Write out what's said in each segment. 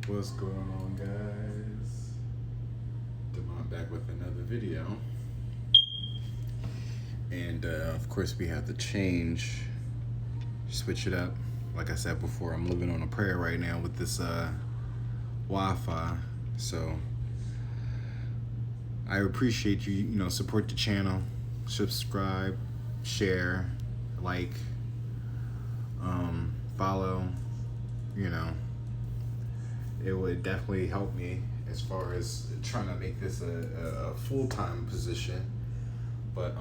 What's going on, guys? Damont back with another video. And of course we have to switch it up. Like I said before, I'm living on a prayer right now with this Wi-Fi. So I appreciate you, support the channel, subscribe, share, like, follow, it would definitely help me as far as trying to make this a full-time position. But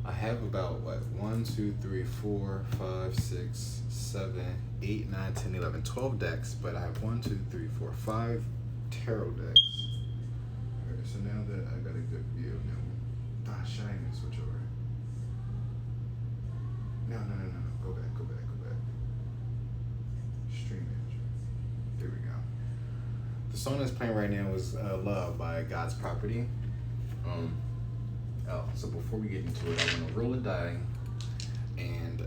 I have about 1, 2, 3, 4, 5, 6, 7, 8, 9, 10, 11, 12 decks, but I have 1, 2, 3, 4, 5 tarot decks. Alright, so now that I got a good view, now should I even switch over? No. Go back. Stream manager. There we go. The song that's playing right now is Love by God's Property. So before we get into it, I'm gonna roll a die and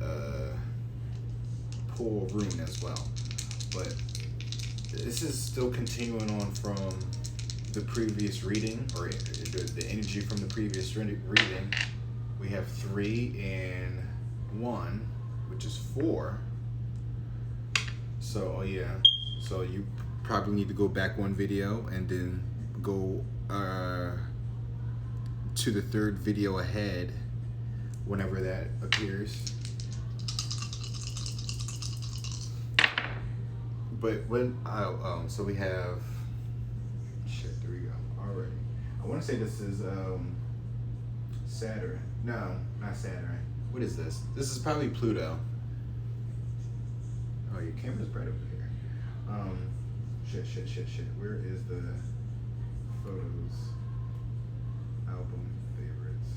pull a rune as well. But this is still continuing on from the previous reading, or the energy from the previous reading. We have 3 and 1, which is 4. So so you probably need to go back one video and then go to the third video ahead whenever that appears. But when so we have there we go already. I want to say this is Saturn. No, not Saturn. What is this? This is probably Pluto. Oh, your camera's bright over here. Shit. Where is the photos? Album favorites.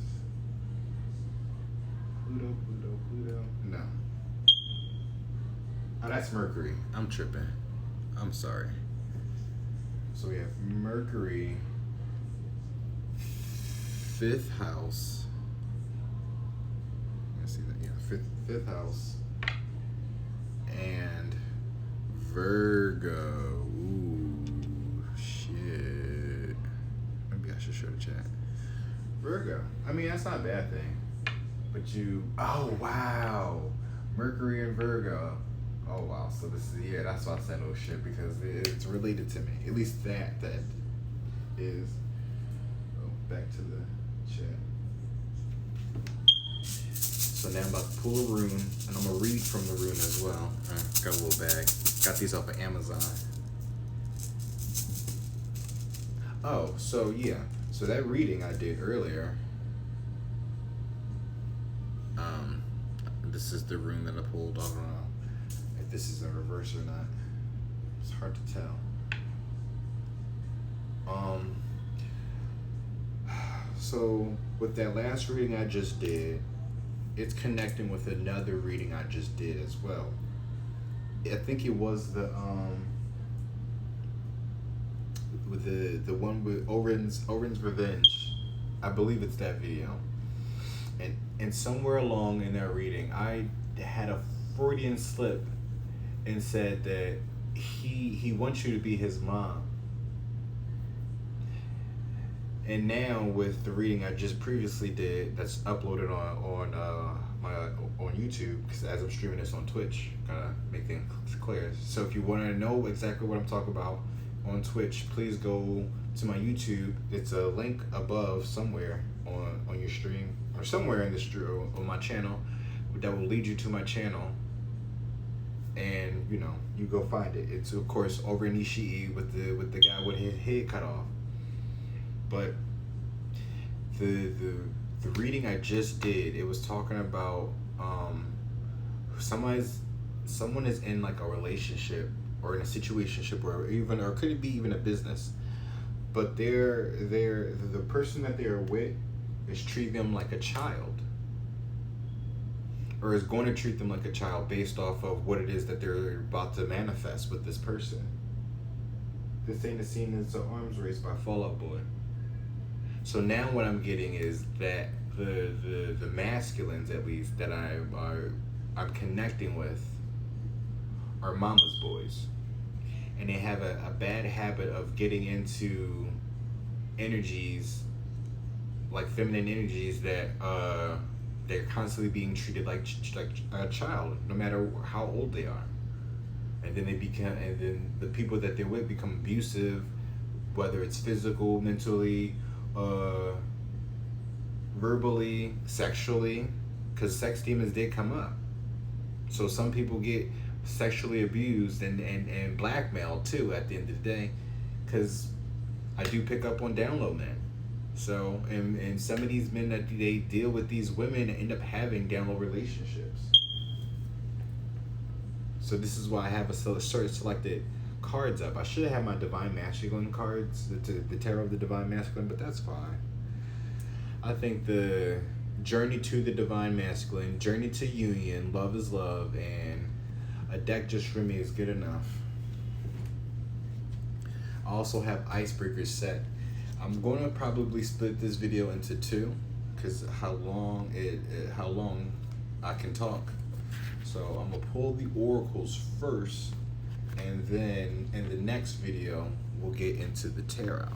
Pluto. No. Oh, that's Mercury. I'm tripping. I'm sorry. So we have Mercury, 5th house. I see that. Yeah, fifth house. And Virgo. Ooh, shit. Maybe I should show the chat. Virgo. I mean, that's not a bad thing. But oh, wow. Mercury and Virgo. Oh, wow. So this is, that's why I said, oh, shit, because it's related to me. At least that is. Oh, back to the chat. So now I'm about to pull a rune, and I'm going to read from the rune as well. Got a little bag. Got these off of Amazon. Oh, so yeah. So that reading I did earlier, this is the rune that I pulled. I don't know if this is in reverse or not. It's hard to tell. So with that last reading I just did, it's connecting with another reading I just did as well. I think it was the one with Oren's Revenge. I believe it's that video. And somewhere along in that reading, I had a Freudian slip and said that he wants you to be his mom. And now with the reading I just previously did, that's uploaded on YouTube, because as I'm streaming this on Twitch, gotta make things clear. So if you want to know exactly what I'm talking about on Twitch, please go to my YouTube. It's a link above somewhere on your stream, or somewhere in the stream on my channel, that will lead you to my channel. And you go find it. It's of course over in Ishii with the guy with his head cut off. But the reading I just did, it was talking about someone is in like a relationship or in a situationship, or could it be even a business, but the person that they're with is treating them like a child, or is going to treat them like a child based off of what it is that they're about to manifest with this person. This ain't a scene, it's an arms race by Fall Out Boy. So now what I'm getting is that the masculines, at least, that I'm connecting with are mama's boys. and they have a bad habit of getting into energies, like feminine energies, that they're constantly being treated like a child, no matter how old they are. And then the people that they're with become abusive, whether it's physical, mentally, verbally, sexually, because sex demons did come up. So some people get sexually abused and blackmailed too at the end of the day, because I do pick up on download men. So and some of these men that they deal with these women end up having download relationships. So this is why I have a certain selected cards up. I should have had my Divine Masculine cards, the Tarot of the Divine Masculine, but that's fine. I think the Journey to the Divine Masculine, Journey to Union, Love is Love, and a deck just for me is good enough. I also have Icebreakers set. I'm going to probably split this video into two, because how long I can talk. So I'm gonna pull the oracles first, and then in the next video we'll get into the tarot.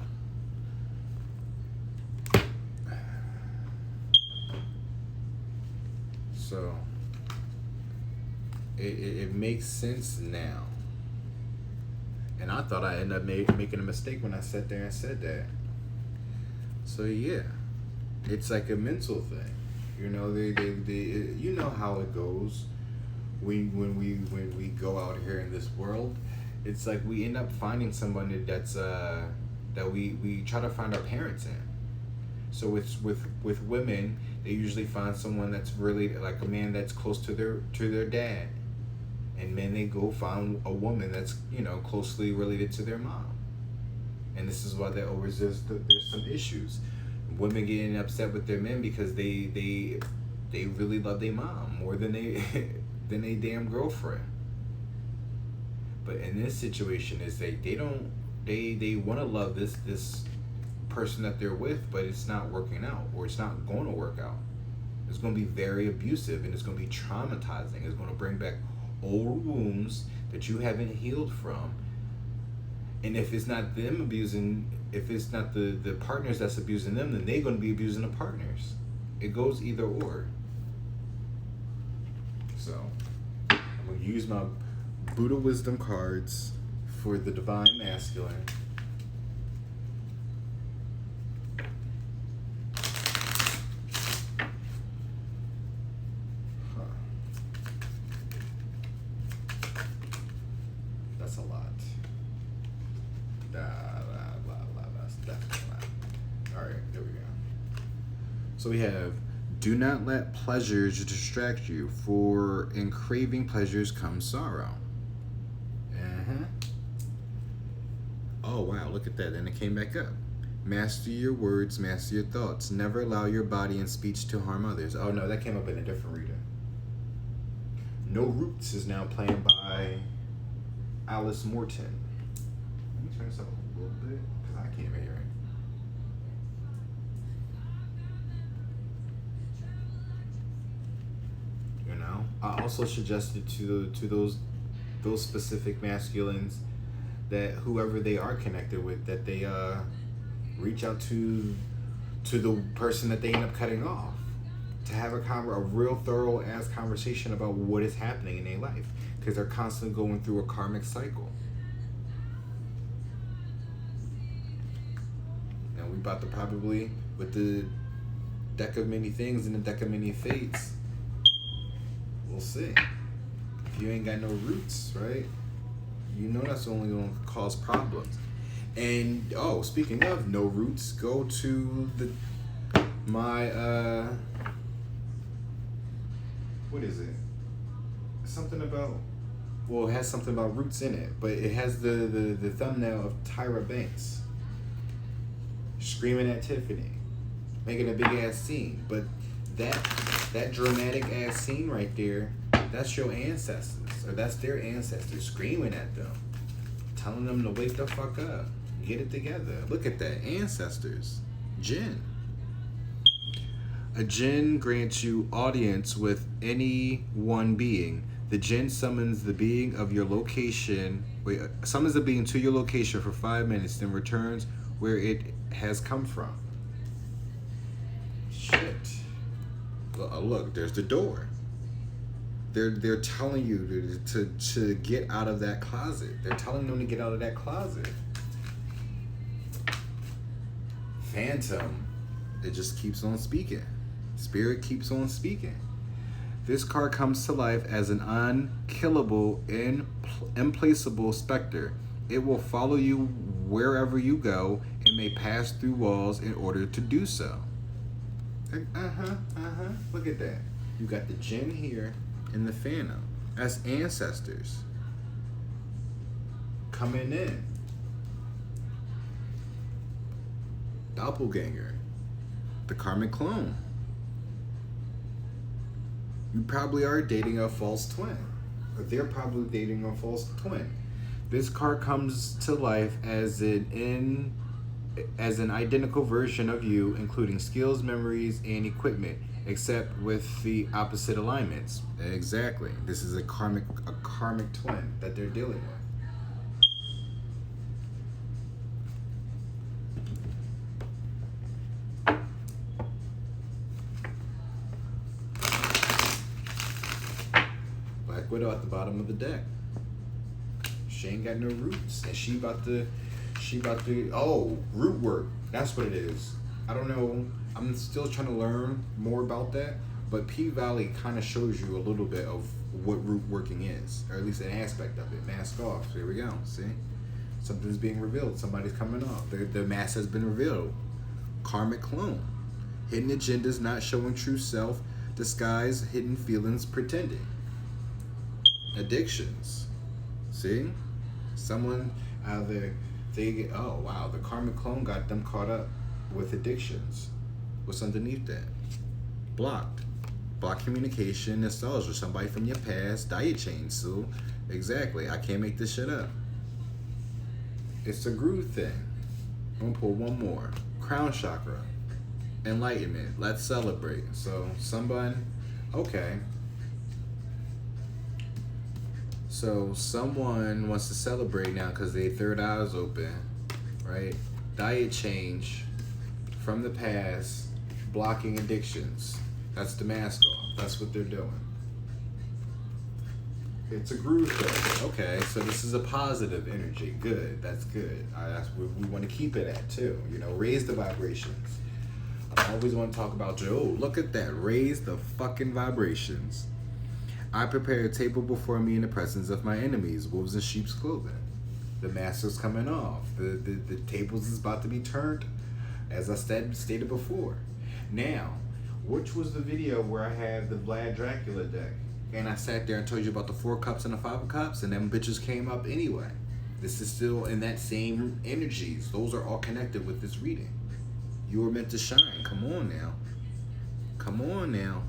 So it makes sense now. And I thought I ended up making a mistake when I sat there and said that. So yeah, it's like a mental thing. You know, they you know how it goes. When we go out here in this world, it's like we end up finding somebody that's that we try to find our parents in. So with women, they usually find someone that's really like a man that's close to their dad, and men, they go find a woman that's, you know, closely related to their mom. And this is why there's some issues. Women getting upset with their men because they really love their mom more than they than a damn girlfriend. But in this situation, is they want to love this person that they're with, but it's not working out, or it's not going to work out. It's going to be very abusive, and it's going to be traumatizing. It's going to bring back old wounds that you haven't healed from. And if it's not them abusing, if it's not the partners that's abusing them, then they're going to be abusing the partners. It goes either or. So I'm going to use my Buddha Wisdom cards for the Divine Masculine. That's a lot. That's definitely a lot. Alright, there we go. So we have, do not let pleasures distract you, for in craving pleasures comes sorrow. Oh wow, look at that. And it came back up. Master your words, master your thoughts. Never allow your body and speech to harm others. Oh no, that came up in a different reading. No Roots is now playing by Alice Morton. Let me turn this up a little bit, because I can't hear it. You know, I also suggested to those specific masculines that whoever they are connected with, that they reach out to the person that they end up cutting off, to have a real thorough ass conversation about what is happening in their life, because they're constantly going through a karmic cycle. And we about to probably, with the deck of many things and the deck of many fates, we'll see. If you ain't got no roots, right? You know that's only going to cause problems. And oh, speaking of no roots, go to my what is it? Something about, well, it has something about roots in it, but it has the thumbnail of Tyra Banks screaming at Tiffany, making a big ass scene. But that dramatic ass scene right there, that's your ancestors, or that's their ancestors screaming at them, telling them to wake the fuck up, get it together. Look at that, ancestors, Jinn. A Jinn grants you audience with any one being. The Jinn summons the being of your location Wait, summons a being to your location for 5 minutes, then returns where it has come from. Shit. Look, there's the door. They're telling you to get out of that closet. They're telling them to get out of that closet. Phantom, it just keeps on speaking. Spirit keeps on speaking. This card comes to life as an unkillable, implaceable specter. It will follow you wherever you go and may pass through walls in order to do so. Look at that. You got the Jinn here and the Phantom as ancestors coming in. Doppelganger, the karmic clone. You probably are dating a false twin. Or they're probably dating a false twin. This card comes to life as an identical version of you, including skills, memories, and equipment, except with the opposite alignments. Exactly. This is a karmic twin that they're dealing with. Widow at the bottom of the deck. She ain't got no roots, and she about to root work. That's what it is. I don't know. I'm still trying to learn more about that, but P Valley kind of shows you a little bit of what root working is, or at least an aspect of it. Mask off. Here we go. See, something's being revealed. Somebody's coming off. The mask has been revealed. Karmic clone. Hidden agendas not showing true self. Disguise hidden feelings pretending. Addictions. See? Someone either oh wow, the karmic clone got them caught up with addictions. What's underneath that? Blocked. Block communication, nostalgia, somebody from your past, diet change, so exactly. I can't make this shit up. It's a groove thing. I'm gonna pull one more. Crown chakra. Enlightenment. Let's celebrate. So someone, okay. So someone wants to celebrate now because their third eye is open, right? Diet change from the past, blocking addictions. That's the mask off. That's what they're doing. It's a groove thing. Okay, so this is a positive energy. Good. That's good. That's what we want to keep it at too. You know, raise the vibrations. I always want to talk about Joe. Look at that. Raise the fucking vibrations. I prepare a table before me in the presence of my enemies, wolves in sheep's clothing. The master's coming off. The tables is about to be turned, as I stated before. Now, which was the video where I had the Vlad Dracula deck, and I sat there and told you about the 4 cups and the 5 of cups, and them bitches came up anyway. This is still in that same energies. Those are all connected with this reading. You were meant to shine. Come on now. Come on now.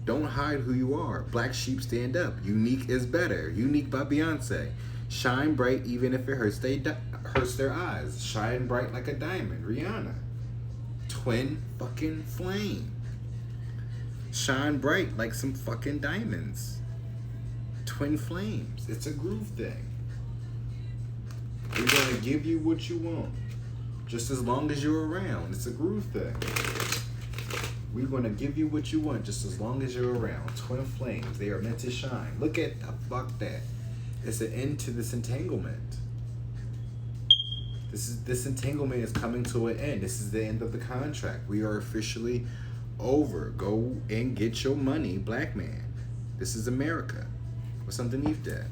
Don't hide who you are. Black sheep stand up. Unique is better. Unique by Beyonce. Shine bright even if it hurts their eyes. Shine bright like a diamond. Rihanna. Twin fucking flame. Shine bright like some fucking diamonds. Twin flames. It's a groove thing. We're gonna give you what you want. Just as long as you're around. It's a groove thing. We're going to give you what you want just as long as you're around. Twin flames. They are meant to shine. Look at fuck that. It's an end to this entanglement. This entanglement is coming to an end. This is the end of the contract. We are officially over. Go and get your money, black man. This is America. What's underneath that?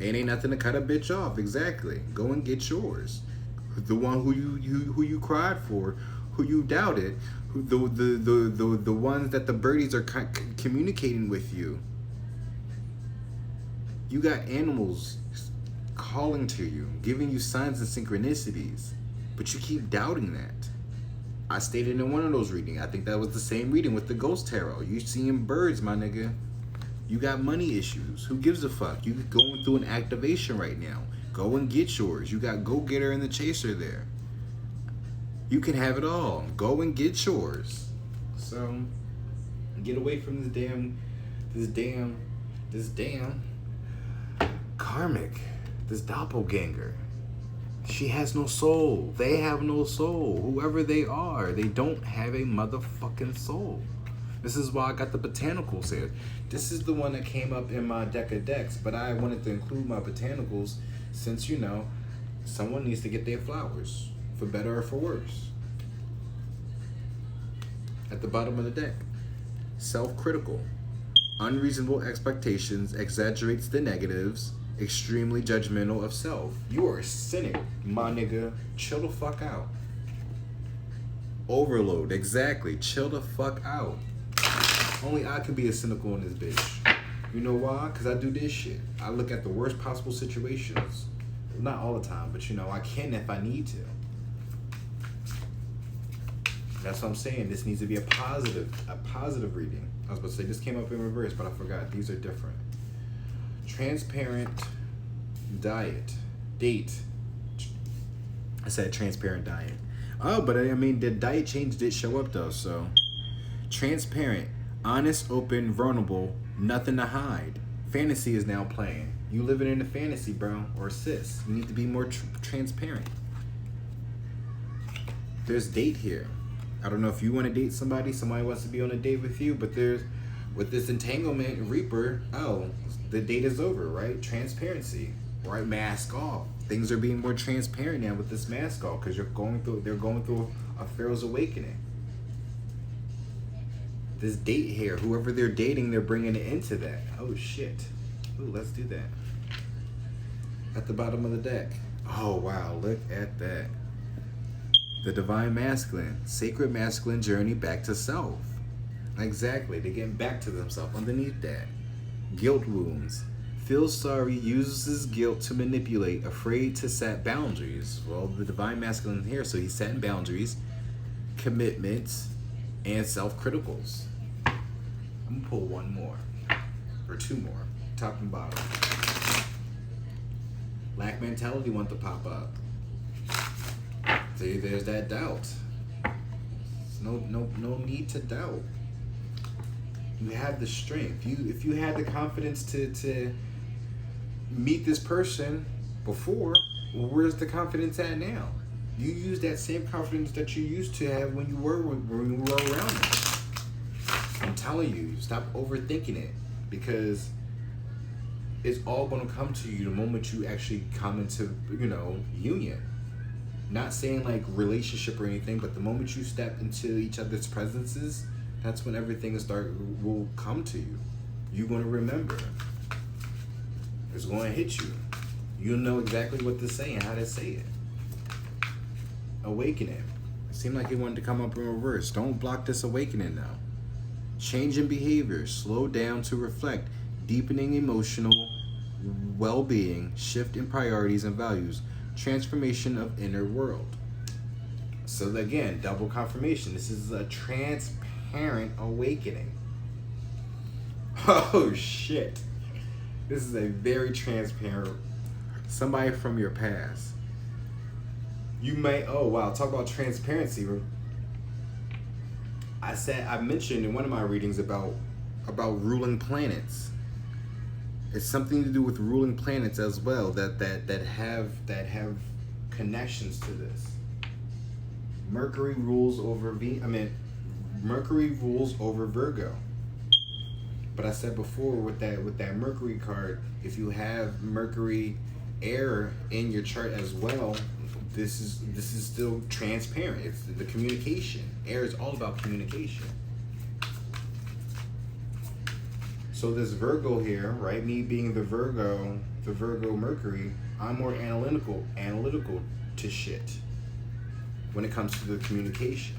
Ain't nothing to cut a bitch off. Exactly. Go and get yours. The one who you cried for, who you doubted, the ones that the birdies are communicating with you. You got animals calling to you, giving you signs and synchronicities, but you keep doubting that. I stated in one of those readings, I think that was the same reading with the ghost tarot. You seeing birds, my nigga. You got money issues. Who gives a fuck? You going through an activation right now. Go and get yours. You got go-getter and the chaser there. You can have it all. Go and get yours. So, get away from this damn karmic, this doppelganger. She has no soul. They have no soul. Whoever they are, they don't have a motherfucking soul. This is why I got the botanicals here. This is the one that came up in my deck of decks, but I wanted to include my botanicals since, you know, someone needs to get their flowers, for better or for worse. At the bottom of the deck, self-critical. Unreasonable expectations, exaggerates the negatives, extremely judgmental of self. You are a cynic, my nigga. Chill the fuck out. Overload, exactly. Chill the fuck out. Only I can be a cynical in this bitch. You know why? Because I do this shit. I look at the worst possible situations. Not all the time, but you know, I can if I need to. That's what I'm saying. This needs to be a positive reading. I was about to say this came up in reverse, but I forgot. These are different. Transparent date. I said transparent diet. Oh, but I mean, the diet change did show up though, so. Transparent, honest, open, vulnerable, nothing to hide. Fantasy is now playing. You living in a fantasy, bro, or sis. You need to be more transparent. There's date here. I don't know if you want to date somebody wants to be on a date with you, but there's, with this entanglement Reaper, oh, the date is over, right? Transparency, right? Mask off. Things are being more transparent now with this mask off because they're going through a Pharaoh's awakening. This date here, whoever they're dating, they're bringing it into that. Oh shit. Ooh, let's do that. At the bottom of the deck. Oh wow, look at that. The divine masculine, sacred masculine journey back to self. Exactly, they're getting back to themselves. Underneath that, guilt wounds. Feels sorry, uses guilt to manipulate, afraid to set boundaries. Well, the divine masculine here, so he's setting boundaries, commitments, and self-criticals. I'm gonna pull one more, or two more, top and bottom. Lack mentality want to pop up. See, there's that doubt. No need to doubt. You have the strength. If you had the confidence to meet this person before, well, where's the confidence at now? You use that same confidence that you used to have when you were around them. I'm telling you, stop overthinking it, because it's all going to come to you the moment you actually come into, you know, union. Not saying like relationship or anything, but the moment you step into each other's presences, that's when everything will come to you. You're going to remember. It's going to hit you. You'll know exactly what to say and how to say it. Awakening. It seemed like it wanted to come up in reverse. Don't block this awakening now. Change in behavior. Slow down to reflect. Deepening emotional well-being. Shift in priorities and values. Transformation of inner world. So again, double confirmation. This is a transparent awakening. Oh shit. This is a very transparent, somebody from your past. You may, oh wow, talk about transparency. I mentioned in one of my readings about ruling planets. It's something to do with ruling planets as well that have connections to this. Mercury rules over Mercury rules over Virgo. But I said before with that Mercury card, if you have Mercury air in your chart as well, this is still transparent. It's the communication. Air is all about communication. So this Virgo here, right? Me being the Virgo Mercury, I'm more analytical to shit when it comes to the communication.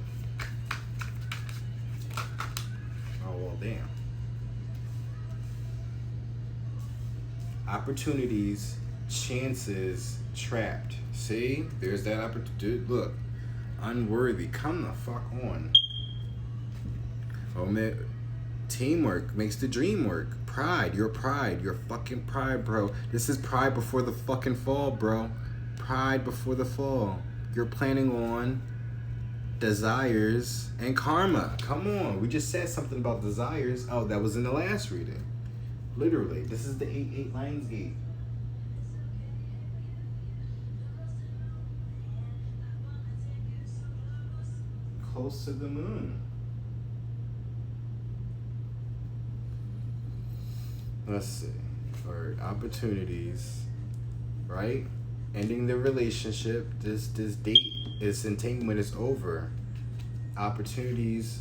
Oh well, damn. Opportunities, chances, trapped. See, there's that opportunity. Look, unworthy. Come the fuck on. Oh man. Teamwork makes the dream work. Pride, your fucking pride, bro. This is pride before the fucking fall, bro. Pride before the fall. You're planning on desires and karma. Come on, we just said something about desires. Oh, that was in the last reading. Literally, this is the 8 Lions Gate. close to the moon. Let's see. Or opportunities, right? Ending the relationship. This date, this entanglement is over. Opportunities,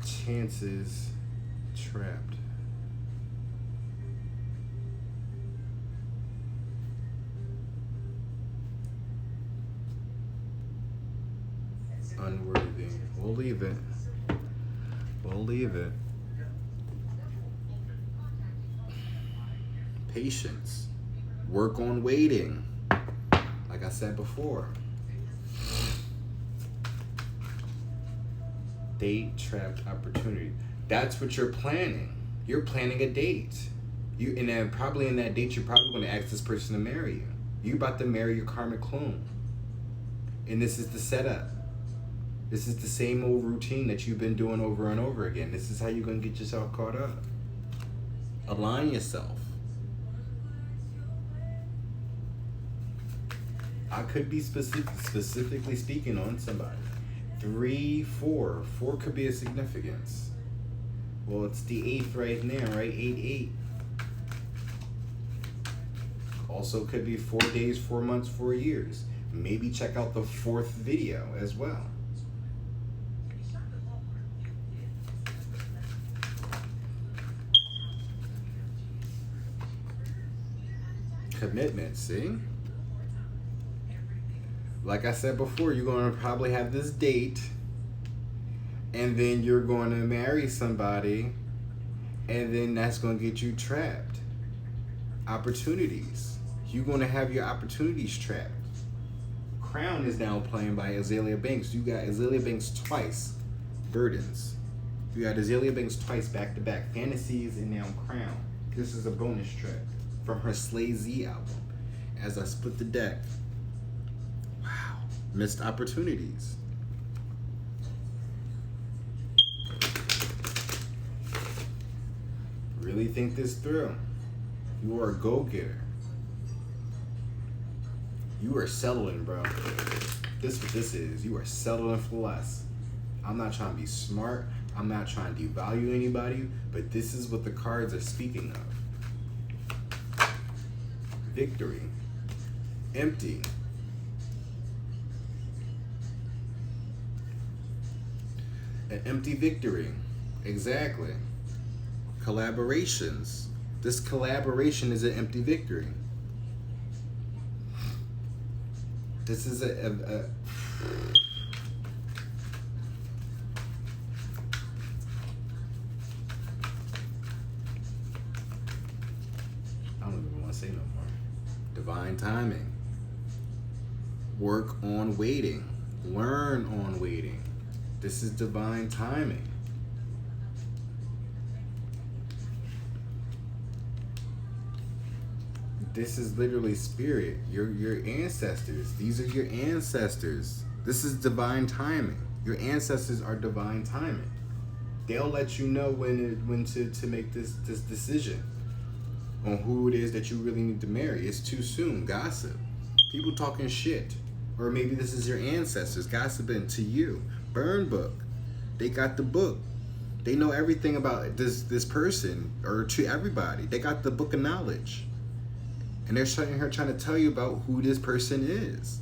chances, trapped. Unworthy. We'll leave it. We'll leave it. Patience. Work on waiting. Like I said before. Date, trapped, opportunity. That's what you're planning. You're planning a date. And then probably in that date, you're probably going to ask this person to marry you. You're about to marry your karmic clone. And this is the setup. This is the same old routine that you've been doing over and over again. This is how you're going to get yourself caught up. Align yourself. I could be specifically speaking on somebody. 3, 4. 4 could be a significance. Well, it's the 8th right now, right? 8, 8. Also could be 4 days, 4 months, 4 years. Maybe check out the 4th video as well. Commitment, see? Like I said before, you're going to probably have this date, and then you're going to marry somebody, and then that's going to get you trapped. Opportunities. You're going to have your opportunities trapped. Crown is now playing by Azalea Banks. You got Azalea Banks twice. Burdens. You got Azalea Banks twice back to back. Fantasies and now Crown. This is a bonus track from her Slay Z album. As I split the deck. Wow. Missed opportunities. Really think this through. You are a go-getter. You are settling, bro. This is what this is. You are settling for less. I'm not trying to be smart. I'm not trying to devalue anybody, but this is what the cards are speaking of. Victory. Empty. An empty victory. Exactly. Collaborations. This collaboration is an empty victory. This is a I don't even want to say no more. Divine timing. Work on waiting. Learn on waiting. This is divine timing. This is literally spirit. Your ancestors. These are your ancestors. This is divine timing. Your ancestors are divine timing. They'll let you know when to make this decision on who it is that you really need to marry. It's too soon. Gossip. People talking shit. Or maybe this is your ancestors gossiping to you. Burn book. They got the book. They know everything about this person, or to everybody. They got the book of knowledge. And they're sitting here trying to tell you about who this person is.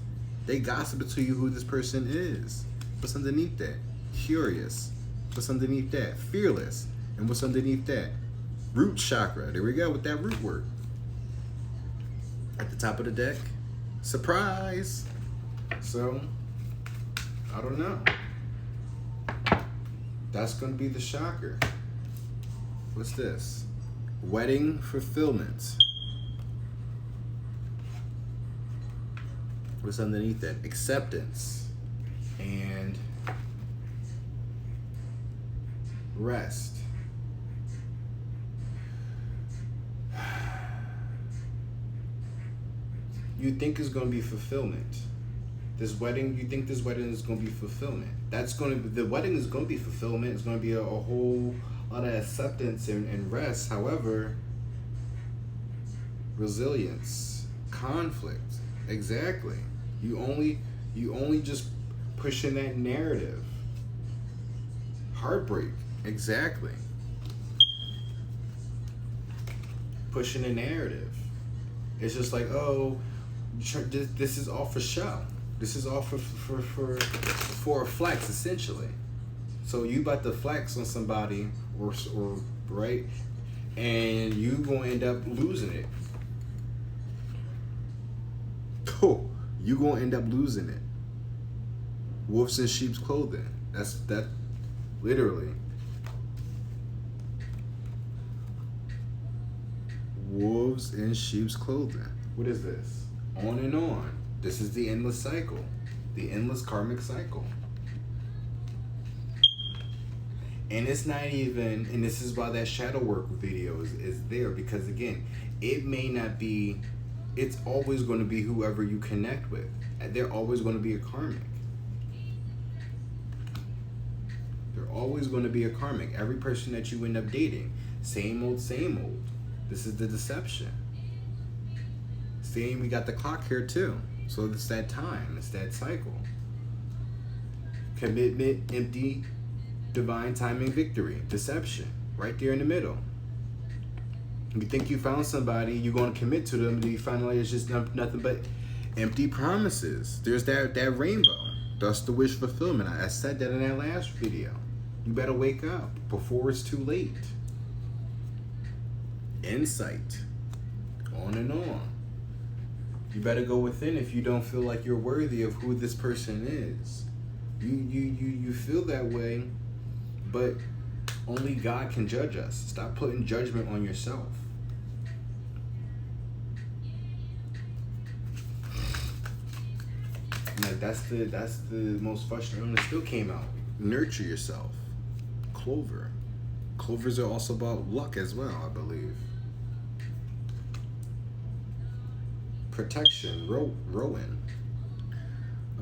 They gossip to you who this person is. What's underneath that? Curious. What's underneath that? Fearless. And what's underneath that? Root chakra. There we go with that root work. At the top of the deck. Surprise. So, I don't know. That's going to be the shocker. What's this? Wedding fulfillment. What's underneath that? Acceptance and rest. You think it's going to be fulfillment. This wedding, you think this wedding is going to be fulfillment. The wedding is going to be fulfillment. It's going to be a whole lot of acceptance and rest. However, resilience, conflict. Exactly. You only just Pushing that narrative. Heartbreak. Exactly. Pushing the narrative. It's just like, oh, this is all for show. This is all for a flex, essentially. So you about to flex on somebody, or right, and you gonna end up losing it. Cool. You gonna end up losing it. Wolves in sheep's clothing. That literally. Wolves in sheep's clothing. What is this? On and on. This is the endless cycle. The endless karmic cycle. And it's not even, and this is why that shadow work video is there, because again, it may not be, it's always going to be whoever you connect with. They're always going to be a karmic. They're always going to be a karmic. Every person that you end up dating, same old, same old. This is the deception. See, we got the clock here too. So it's that time, it's that cycle. Commitment, empty, divine timing, victory, deception, right there in the middle. You think you found somebody, you're going to commit to them, and you find out it's just nothing but empty promises. There's that rainbow. That's the wish fulfillment. I said that in that last video. You better wake up before it's too late. Insight. On and on. You better go within if you don't feel like you're worthy of who this person is. You feel that way, but only God can judge us. Stop putting judgment on yourself. Like that's the most frustrating. It still came out. Nurture yourself. Clover. Clovers are also about luck as well, I believe. Protection. Rowan.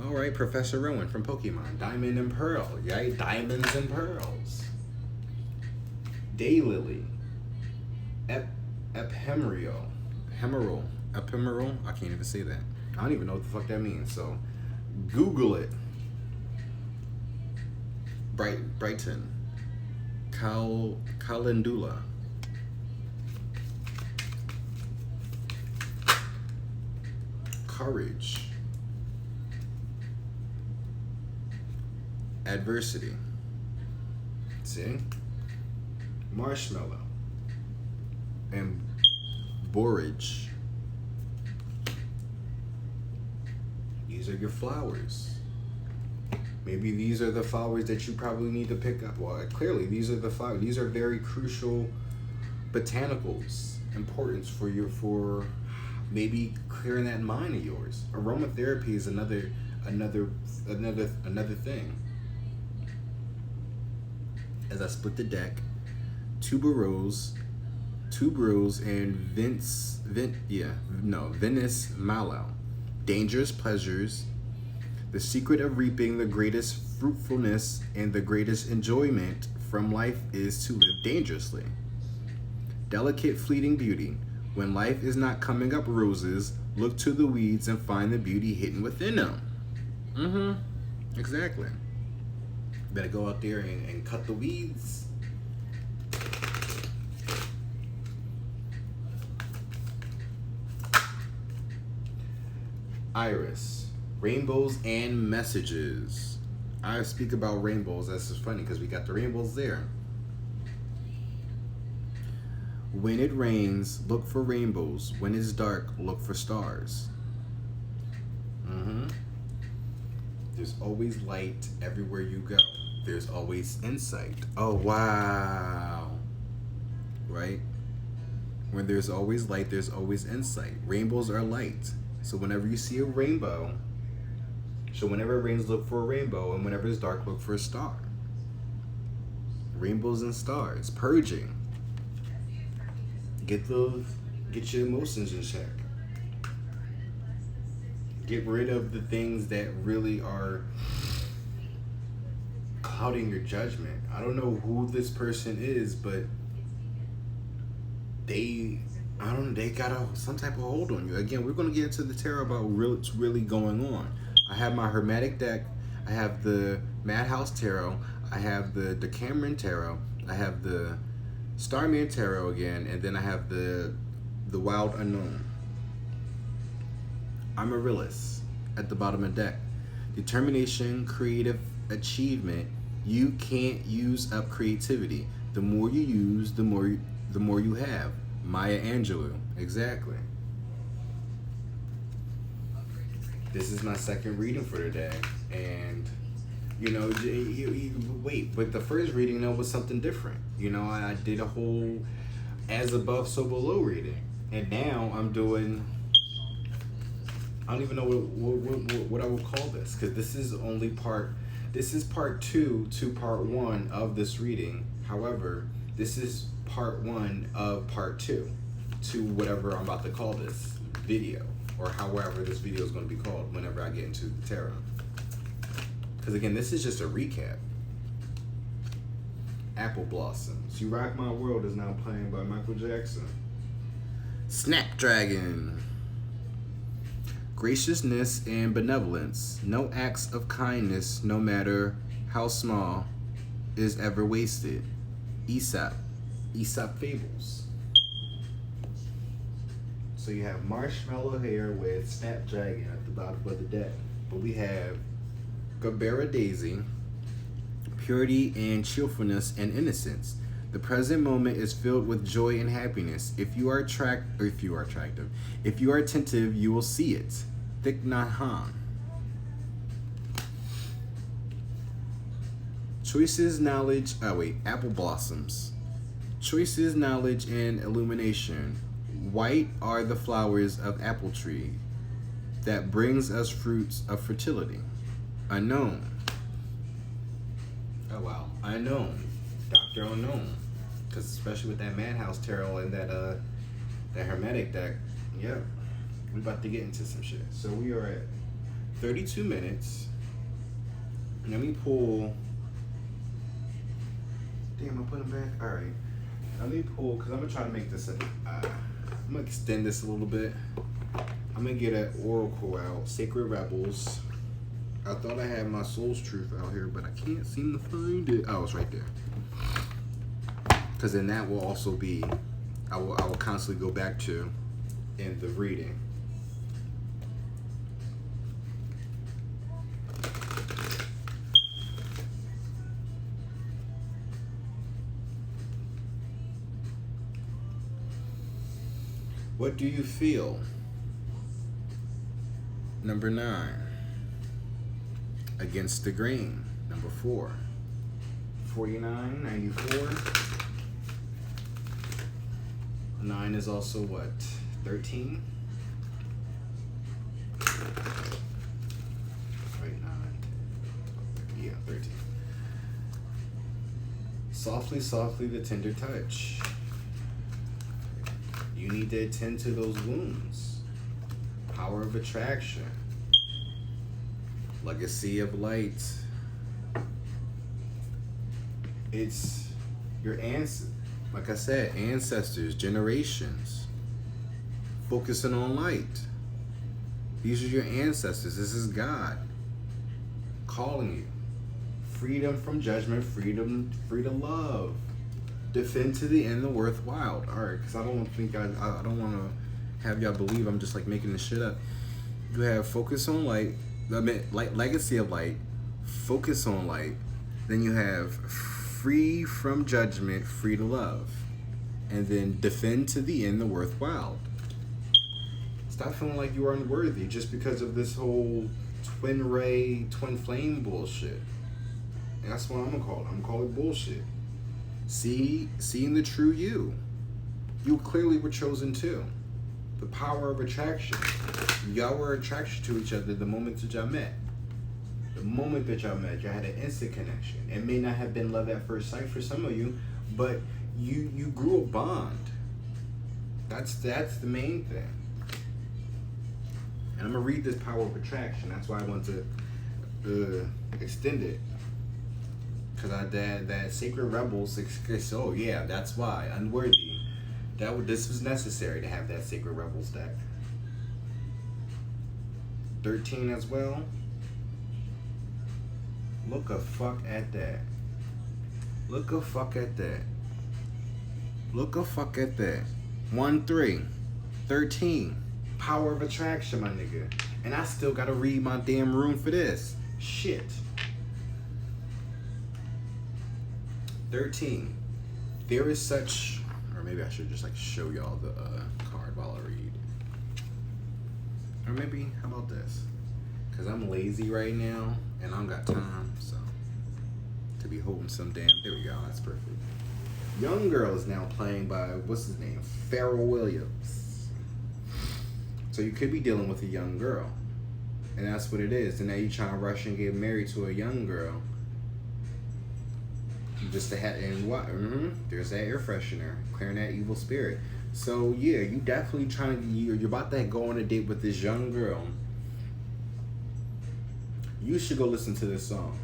All right, Professor Rowan from Pokemon. Diamond and Pearl. Yeah, diamonds and pearls. Daylily. Ephemeral. Ephemeral. I can't even say that. I don't even know what the fuck that means. So, Google it. Brighton. Calendula. Courage. Adversity. See? Marshmallow. And borage. These are your flowers. Maybe these are the flowers that you probably need to pick up. Well, clearly these are the flowers. These are very crucial botanicals, importance for maybe clearing that mind of yours. Aromatherapy is another thing. As I split the deck, tuberose, and Venice Mallow. Dangerous pleasures. The secret of reaping the greatest fruitfulness and the greatest enjoyment from life is to live dangerously. Delicate fleeting beauty. When life is not coming up roses, look to the weeds and find the beauty hidden within them. Exactly. Better go out there and cut the weeds. Iris. Rainbows and messages. I speak about rainbows. That's just funny because we got the rainbows there. When it rains, look for rainbows. When it's dark, look for stars. There's always light everywhere you go. There's always insight. Oh, wow. Right? When there's always light, there's always insight. Rainbows are light. So whenever you see a rainbow, whenever it rains, look for a rainbow. And whenever it's dark, look for a star. Rainbows and stars. Purging. Get your emotions in check. Get rid of the things that really are clouding your judgment. I don't know who this person is, but they got some type of hold on you. Again, we're going to get into the tarot about what's really going on. I have my Hermetic deck. I have the Madhouse Tarot. I have the Decameron Tarot. I have the Starman Tarot again, and then I have the Wild Unknown. I'm a realist at the bottom of the deck. Determination, creative achievement. You can't use up creativity. The more you use, the more you have. Maya Angelou. Exactly. This is my second reading for today, and you know, wait, but the first reading though was something different. You know, I did a whole as above, so below reading, and now I'm doing. I don't even know what I would call this, because this is only part. This is part 2 to part 1 of this reading. However, this is part 1 of part 2 to whatever I'm about to call this video, or however this video is going to be called whenever I get into the tarot. Because again, this is just a recap. Apple Blossoms. You Rock My World is now playing by Michael Jackson. Snapdragon. Graciousness and benevolence. No acts of kindness, no matter how small, is ever wasted. Aesop. Aesop Fables. So you have Marshmallow Hair with Snapdragon at the bottom of the deck. But we have Gabera Daisy, purity and cheerfulness and innocence. The present moment is filled with joy and happiness. If you are attractive, if you are attentive, you will see it. Thich Nhat Hanh. Choices, knowledge. Apple Blossoms. Choices, knowledge, and illumination. White are the flowers of apple tree that brings us fruits of fertility. Unknown. Oh wow, Unknown. Dr. Unknown. Because especially with that Madhouse Tarot and that Hermetic deck, yeah, we're about to get into some shit. So we are at 32 minutes. Let me pull. Damn, I put them back. All right. Let me pull, because I'm going to try to make this I'm going to extend this a little bit. I'm going to get an Oracle out. Sacred Rebels. I thought I had my Soul's Truth out here, but I can't seem to find it. Oh, it's right there. Because then that will also be, I will constantly go back to in the reading. What do you feel? Number 9. Against the grain. Number 4. 49, 94. 9 is also what? 13? Wait, 9. Yeah, 13. Softly, softly, the tender touch. You need to attend to those wounds. Power of attraction. Legacy of light. It's your ancestors. Like I said, ancestors, generations. Focusing on light. These are your ancestors. This is God calling you. Freedom from judgment, freedom to love. Defend to the end the worthwhile. Alright, because I don't think I don't want to have y'all believe I'm just like making this shit up. You have focus on light, legacy of light, focus on light. Then you have free from judgment, free to love. And then defend to the end the worthwhile. Stop feeling like you are unworthy just because of this whole twin ray, twin flame bullshit. And that's what I'm gonna call it. I'm gonna call it bullshit. Seeing the true you. You clearly were chosen too. The power of attraction. Y'all were attracted to each other the moment that y'all met. The moment that y'all met, y'all had an instant connection. It may not have been love at first sight for some of you, but you grew a bond. That's the main thing. And I'm gonna read this power of attraction. That's why I want to extend it. Because that Sacred Rebels, oh yeah, that's why. Unworthy. This was necessary to have that Sacred Rebels deck. 13 as well. Look a fuck at that. Look a fuck at that. Look a fuck at that. 1 3. 13. Power of attraction, my nigga. And I still gotta read my damn room for this. Shit. 13. There is such, or maybe I should just like show y'all the card while I read. Or maybe, how about this? Because I'm lazy right now and I don't got time, so to be holding some damn, there we go, that's perfect. Young Girl is now playing by, what's his name? Pharrell Williams. So you could be dealing with a young girl. And that's what it is. And now you're trying to rush and get married to a young girl. Just to have, and what? There's that air freshener, clearing that evil spirit. So yeah, you definitely trying to, you're about to go on a date with this young girl. You should go listen to this song.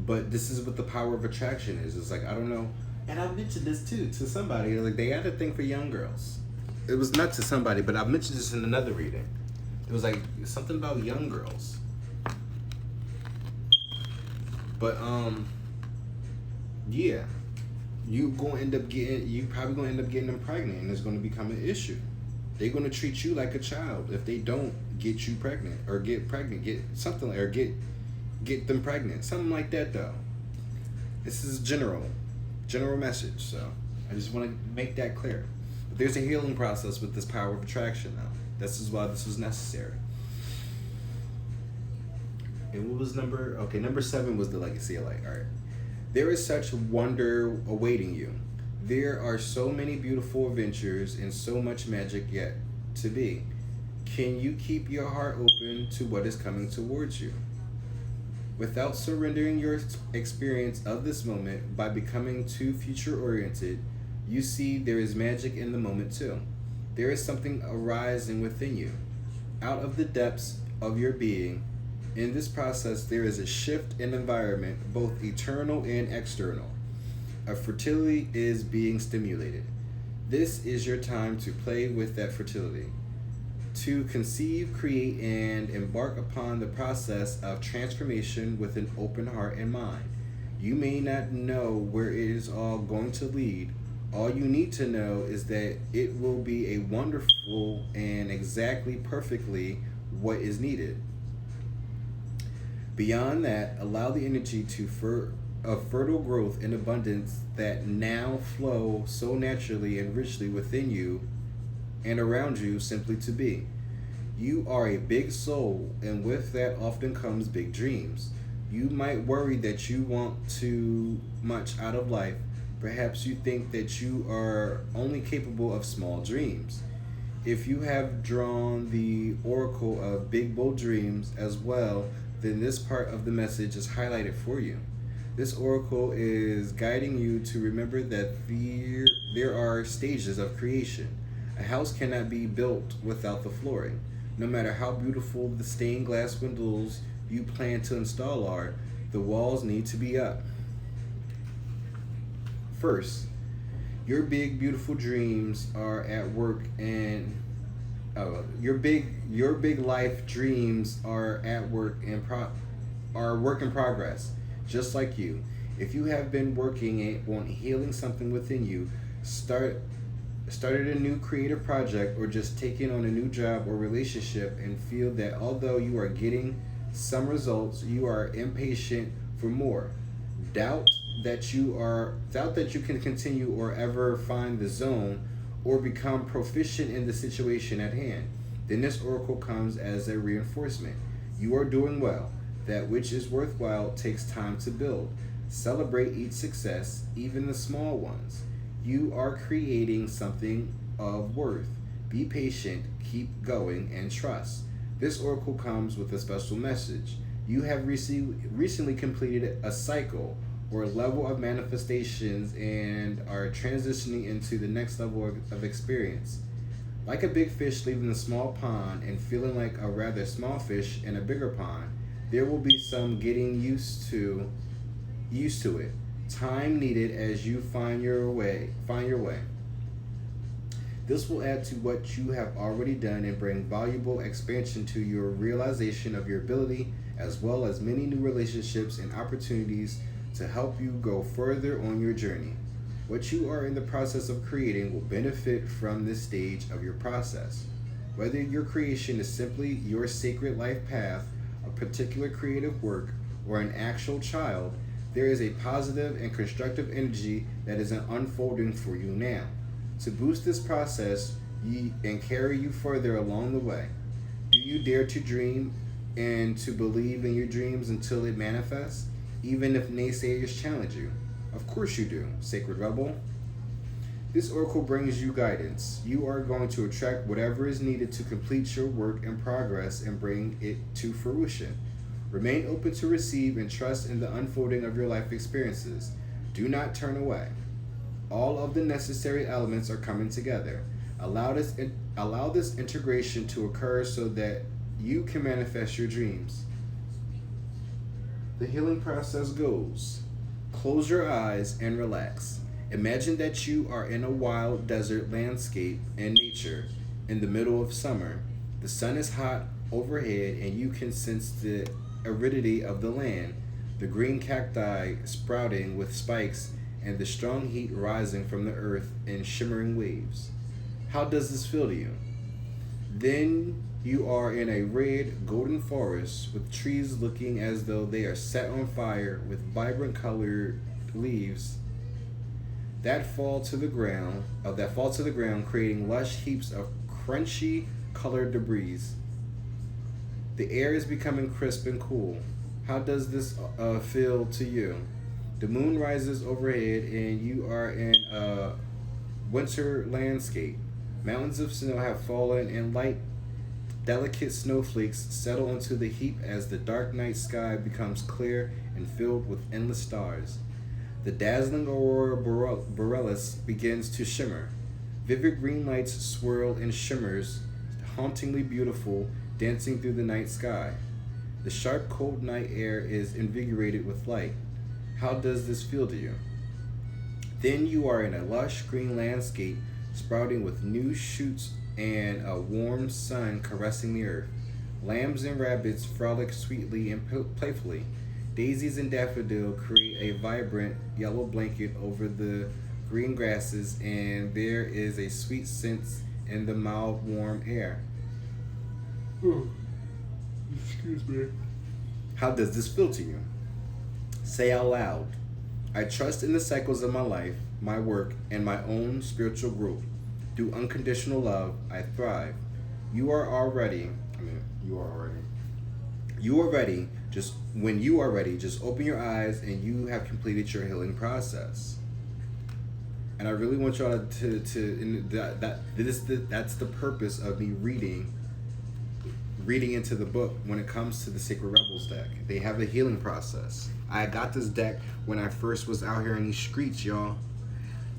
But this is what the power of attraction is. It's like, I don't know. And I mentioned this too to somebody. Like, they had a thing for young girls. It was not to somebody, but I mentioned this in another reading. It was like something about young girls. But yeah, you probably gonna end up getting them pregnant, and it's gonna become an issue. They're gonna treat you like a child if they don't get you pregnant or get pregnant, get something, or get them pregnant, something like that though. This is general message, so I just want to make that clear. But there's a healing process with this power of attraction though. This is why this was necessary. And what was number 7 was the legacy of light. All right. There is such wonder awaiting you. There are so many beautiful adventures and so much magic yet to be. Can you keep your heart open to what is coming towards you? Without surrendering your experience of this moment by becoming too future-oriented, you see there is magic in the moment too. There is something arising within you, out of the depths of your being. In this process, there is a shift in environment, both eternal and external. A fertility is being stimulated. This is your time to play with that fertility, to conceive, create, and embark upon the process of transformation with an open heart and mind. You may not know where it is all going to lead. All you need to know is that it will be a wonderful and exactly perfectly what is needed. Beyond that, allow the energy of fertile growth and abundance that now flow so naturally and richly within you and around you simply to be. You are a big soul, and with that often comes big dreams. You might worry that you want too much out of life. Perhaps you think that you are only capable of small dreams. If you have drawn the oracle of big bold dreams as well, then this part of the message is highlighted for you. This oracle is guiding you to remember that there are stages of creation. A house cannot be built without the flooring. No matter how beautiful the stained glass windows you plan to install are, the walls need to be up. First, your big beautiful dreams are at work, and your big life dreams are at work and are work in progress, just like you. If you have been working on healing something within you, started a new creative project, or just taken on a new job or relationship, and feel that although you are getting some results, you are impatient for more. Doubt that you can continue or ever find the zone or become proficient in the situation at hand. Then this oracle comes as a reinforcement. You are doing well. That which is worthwhile takes time to build. Celebrate each success, even the small ones. You are creating something of worth. Be patient, keep going, and trust. This oracle comes with a special message. You have recently completed a cycle or level of manifestations and are transitioning into the next level of experience. Like a big fish leaving the small pond and feeling like a rather small fish in a bigger pond, there will be some getting used to it. Time needed as you find your way. This will add to what you have already done and bring valuable expansion to your realization of your ability as well as many new relationships and opportunities to help you go further on your journey. What you are in the process of creating will benefit from this stage of your process. Whether your creation is simply your sacred life path, a particular creative work, or an actual child, there is a positive and constructive energy that is unfolding for you now. To boost this process and carry you further along the way, do you dare to dream and to believe in your dreams until it manifests, even if naysayers challenge you? Of course you do, Sacred Rebel. This oracle brings you guidance. You are going to attract whatever is needed to complete your work in progress and bring it to fruition. Remain open to receive and trust in the unfolding of your life experiences. Do not turn away. All of the necessary elements are coming together. Allow this integration to occur so that you can manifest your dreams. The healing process goes. Close your eyes and relax. Imagine that you are in a wild desert landscape in nature in the middle of summer. The sun is hot overhead and you can sense the aridity of the land, the green cacti sprouting with spikes, and the strong heat rising from the earth in shimmering waves. How does this feel to you? Then you are in a red, golden forest with trees looking as though they are set on fire with vibrant colored leaves that fall to the ground, creating lush heaps of crunchy colored debris. The air is becoming crisp and cool. How does this feel to you? The moon rises overhead and you are in a winter landscape. Mountains of snow have fallen and light, delicate snowflakes settle into the heap as the dark night sky becomes clear and filled with endless stars. The dazzling aurora borealis begins to shimmer. Vivid green lights swirl and shimmers, hauntingly beautiful, dancing through the night sky. The sharp, cold night air is invigorated with light. How does this feel to you? Then you are in a lush green landscape sprouting with new shoots and a warm sun caressing the earth. Lambs and rabbits frolic sweetly and playfully. Daisies and daffodils create a vibrant yellow blanket over the green grasses, and there is a sweet scent in the mild, warm air. Excuse me. How does this feel to you? Say out loud, I trust in the cycles of my life, my work, and my own spiritual growth. Through unconditional love, I thrive. You are ready. Just when you are ready, just open your eyes and you have completed your healing process. And I really want y'all that's the purpose of me reading into the book when it comes to the Sacred Rebels deck. They have a healing process. I got this deck when I first was out here in these streets, y'all.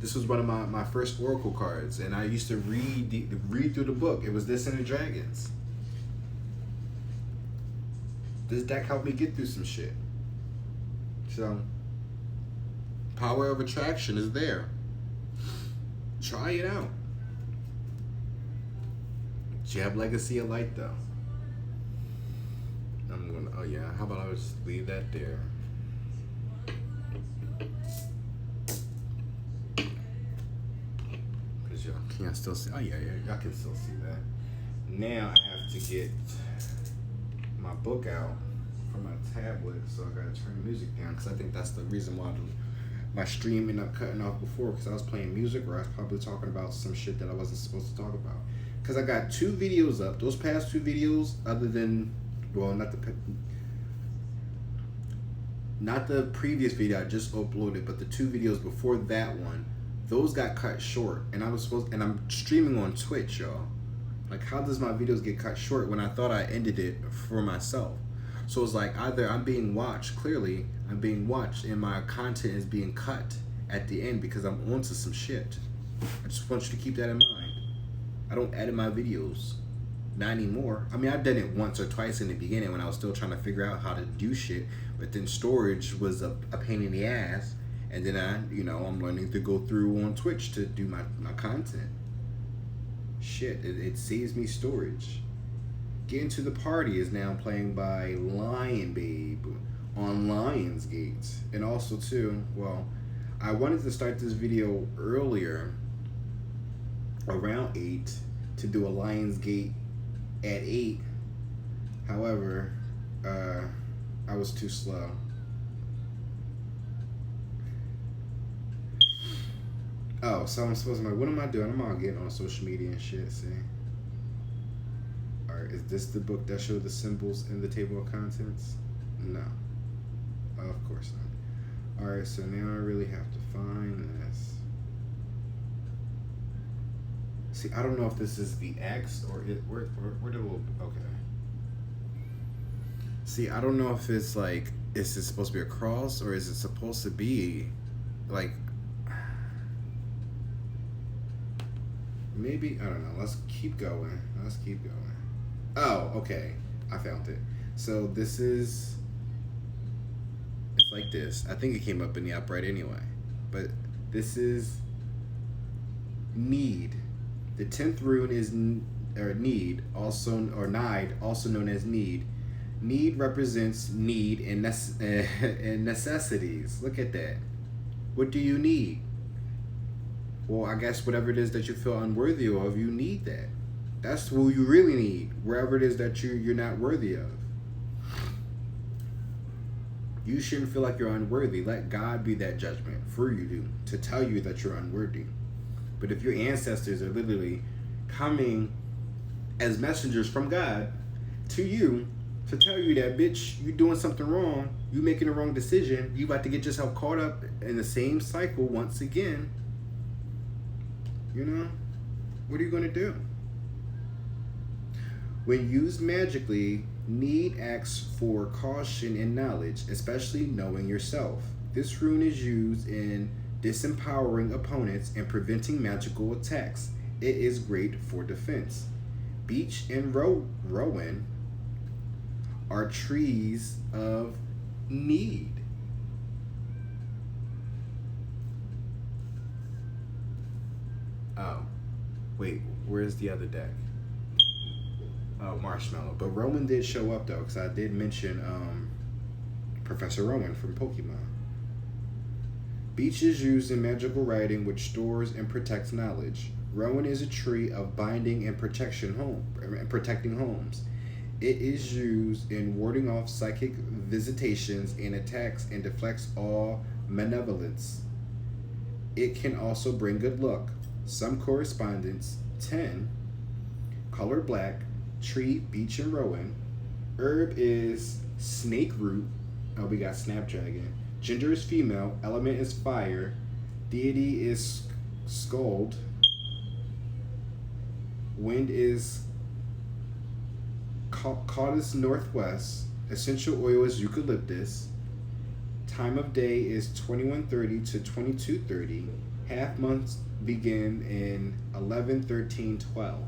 This was one of my first oracle cards, and I used to read through the book. It was this and the dragons. This deck helped me get through some shit. So, power of attraction is there. Try it out. Jab Legacy of Light, though. How about I just leave that there? Because y'all can't still see. Y'all can still see that. Now I have to get my book out from my tablet, so I gotta turn the music down, because I think that's the reason why my stream ended up cutting off before, because I was playing music or I was probably talking about some shit that I wasn't supposed to talk about. Because I got 2 videos up. Those past 2 videos, other than, well, not the previous video I just uploaded, but the 2 videos before that one, those got cut short, and I'm streaming on Twitch, y'all. Like, how does my videos get cut short when I thought I ended it for myself? So it's like, either I'm being watched, clearly I'm being watched, and my content is being cut at the end because I'm onto some shit. I just want you to keep that in mind. I don't edit my videos. Not anymore. I mean, I've done it once or twice in the beginning when I was still trying to figure out how to do shit, but then storage was a pain in the ass, and then I'm learning to go through on Twitch to do my content. Shit, it saves me storage. Getting to the Party is now playing by Lion Babe on Lionsgate. And also too, well, I wanted to start this video earlier, around 8, to do a Lionsgate at 8. However, I was too slow. Oh, so I'm supposed to, what am I doing? I'm all getting on social media and shit, see? Alright, is this the book that showed the symbols in the table of contents? No. Oh, of course not. Alright, so now I really have to find this. See, I don't know if this is the X or where the little, okay. See, I don't know if it's like, is it supposed to be a cross or is it supposed to be like, maybe, I don't know. Let's keep going. Oh, okay. I found it. So this is, it's like this. I think it came up in the upright anyway. But this is need. The 10th rune is need, also, or nide, also known as need. Need represents need and necessities. Look at that. What do you need? Well, I guess whatever it is that you feel unworthy of, you need that. That's who you really need. Wherever it is that you're not worthy of. You shouldn't feel like you're unworthy. Let God be that judgment for you to tell you that you're unworthy. But if your ancestors are literally coming as messengers from God to you to tell you that, bitch, you doing something wrong, you making the wrong decision, you about to get yourself caught up in the same cycle once again, you know, what are you going to do? When used magically, need acts for caution and knowledge, especially knowing yourself. This rune is used in disempowering opponents and preventing magical attacks. It is great for defense. Beech and rowan are trees of need. Oh, wait, where's the other deck? Oh, Marshmallow. But Rowan did show up though, because I did mention Professor Rowan from Pokemon. Beech is used in magical writing which stores and protects knowledge. Rowan is a tree of binding and protecting homes. It is used in warding off psychic visitations and attacks and deflects all malevolence. It can also bring good luck. Some correspondence, 10, color black, tree, beech, and rowan. Herb is snake root. Oh, we got snapdragon. Gender is female. Element is fire. Deity is Skuld. Wind is Caudus northwest. Essential oil is eucalyptus. Time of day is 21:30 to 22:30. Half months begin in 11, 13, 12.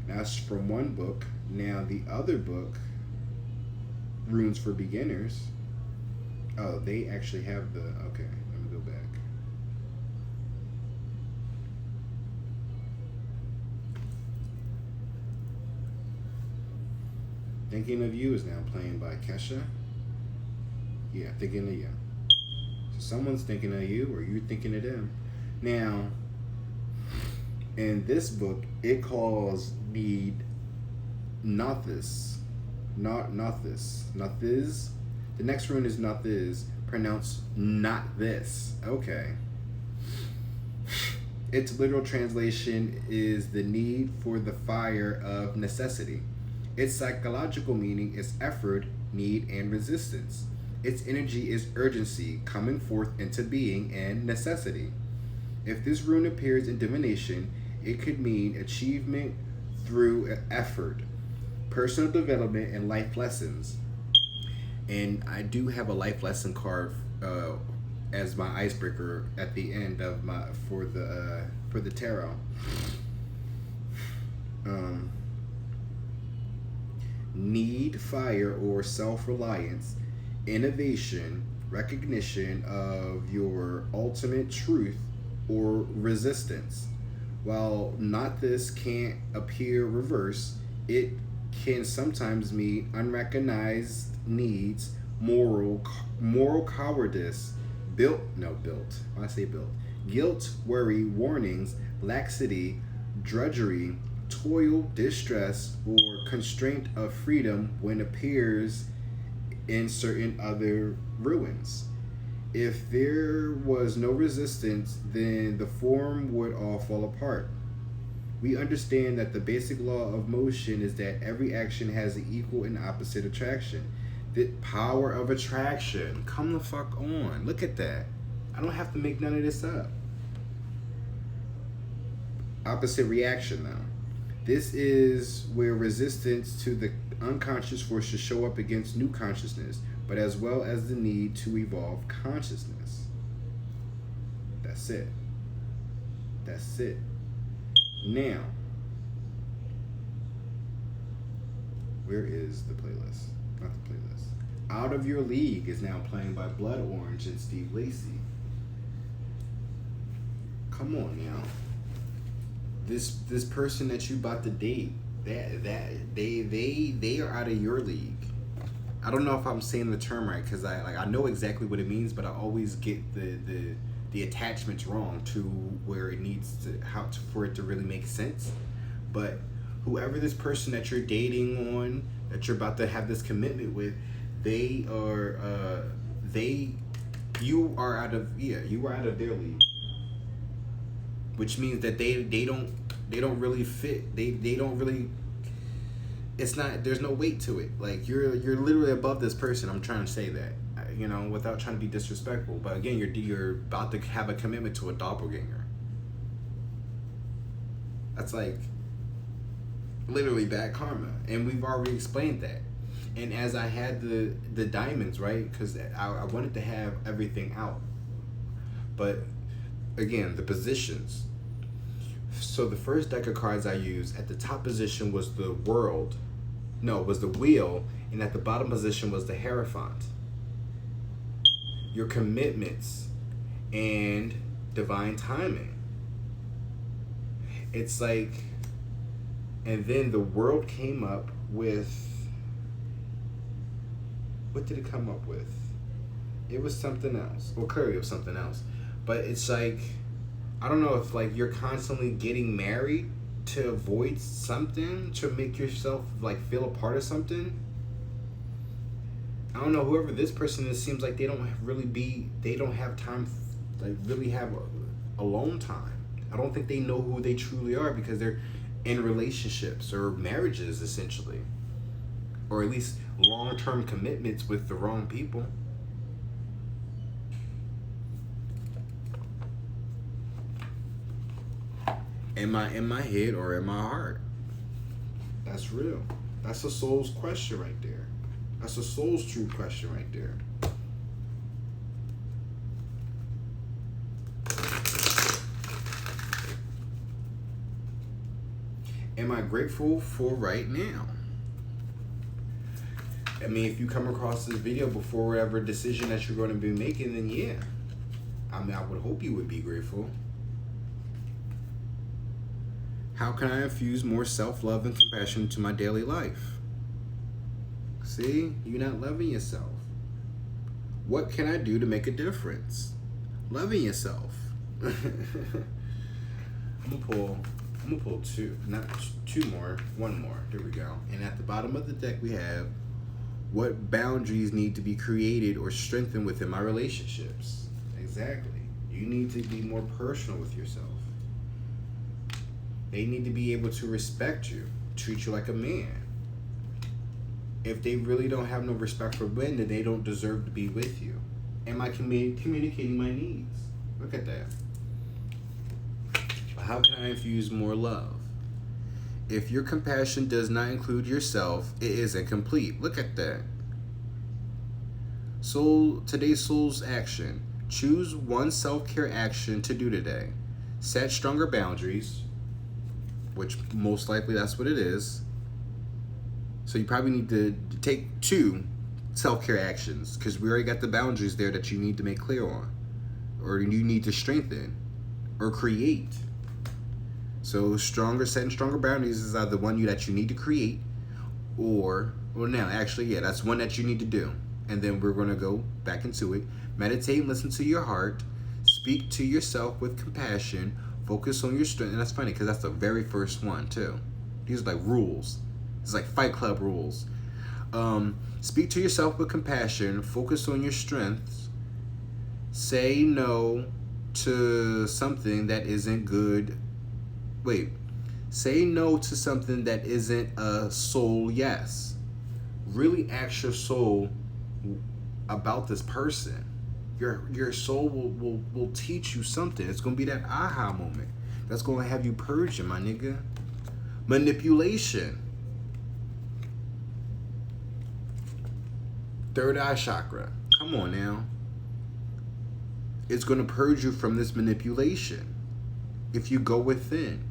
That's from one book. Now the other book, Runes for Beginners. Oh, they actually have the, okay, let me go back. Thinking of You is now playing by Kesha. Yeah, Thinking of You. So someone's thinking of you, or you're thinking of them. Now, in this book, it calls need not this. The next rune is not this, pronounced not this. Okay. Its literal translation is the need for the fire of necessity. Its psychological meaning is effort, need, and resistance. Its energy is urgency, coming forth into being, and necessity. If this rune appears in divination, it could mean achievement through effort, personal development, and life lessons. And I do have a life lesson card as my icebreaker at the end of my for the tarot. Need, fire, or self-reliance, innovation, recognition of your ultimate truth, or resistance. While not this can't appear reverse, it can sometimes mean unrecognized needs, moral cowardice, built. I say built, guilt, worry, warnings, laxity, drudgery, toil, distress, or constraint of freedom when appears in certain other ruins. If there was no resistance, then the form would all fall apart. We understand that the basic law of motion is that every action has an equal and opposite attraction. The power of attraction. Come the fuck on. Look at that. I don't have to make none of this up. Opposite reaction, though. This is where resistance to the unconscious forces show up against new consciousness, but as well as the need to evolve consciousness. That's it. That's it. Now, where is the playlist? Not the playlist. Out of Your League is now playing by Blood Orange and Steve Lacy. Come on now. This person that you about to date, they are out of your league. I don't know if I'm saying the term right, because I know exactly what it means, but I always get the attachments wrong to where it needs to for it to really make sense. But whoever this person that you're dating on, that you're about to have this commitment with, you are out of their league, which means that they don't really fit. They don't really. It's not. There's no weight to it. Like you're literally above this person. I'm trying to say that, without trying to be disrespectful. But again, you're about to have a commitment to a doppelganger. That's like literally bad karma, and we've already explained that. And as I had the diamonds, right, because I wanted to have everything out, but again, the positions. So the first deck of cards I used, at the top position was the world. No, it was the wheel, and at the bottom position was the Hierophant. Your commitments and divine timing. It's like, and then the world came up with, what did it come up with? It was something else. Well, clearly it was something else. But it's like, I don't know if like you're constantly getting married to avoid something, to make yourself like feel a part of something. I don't know, whoever this person is seems like they don't have time, like really have alone time. I don't think they know who they truly are because they're in relationships or marriages essentially. Or at least long-term commitments with the wrong people. Am I in my head or in my heart? That's real. That's a soul's question right there. That's a soul's true question right there. Am I grateful for right now? I mean, if you come across this video before whatever decision that you're going to be making, then yeah. I mean, I would hope you would be grateful. How can I infuse more self-love and compassion into my daily life? See, you're not loving yourself. What can I do to make a difference? Loving yourself. I'm gonna pull two, not two more, one more. There we go. And at the bottom of the deck we have, what boundaries need to be created or strengthened within my relationships? Exactly. You need to be more personal with yourself. They need to be able to respect you, treat you like a man. If they really don't have no respect for men, then they don't deserve to be with you. Am I communicating my needs? Look at that. How can I infuse more love? If your compassion does not include yourself, it isn't complete. Look at that. So today's soul's action. Choose one self-care action to do today. Set stronger boundaries, which most likely that's what it is. So you probably need to take 2 self-care actions because we already got the boundaries there that you need to make clear on, or you need to strengthen or create. So setting stronger boundaries is either one that you need to create, or well, now actually, yeah, that's one that you need to do. And then we're gonna go back into it. Meditate and listen to your heart. Speak to yourself with compassion. Focus on your strength. And that's funny because that's the very first one too. These are like rules. It's like Fight Club rules. Speak to yourself with compassion. Focus on your strengths. Say no to something that isn't good. Wait. Say no to something that isn't a soul yes. Really ask your soul about this person. Your soul will teach you something. It's gonna be that aha moment. That's gonna have you purging, my nigga. Manipulation. Third eye chakra. Come on now. It's gonna purge you from this manipulation if you go within.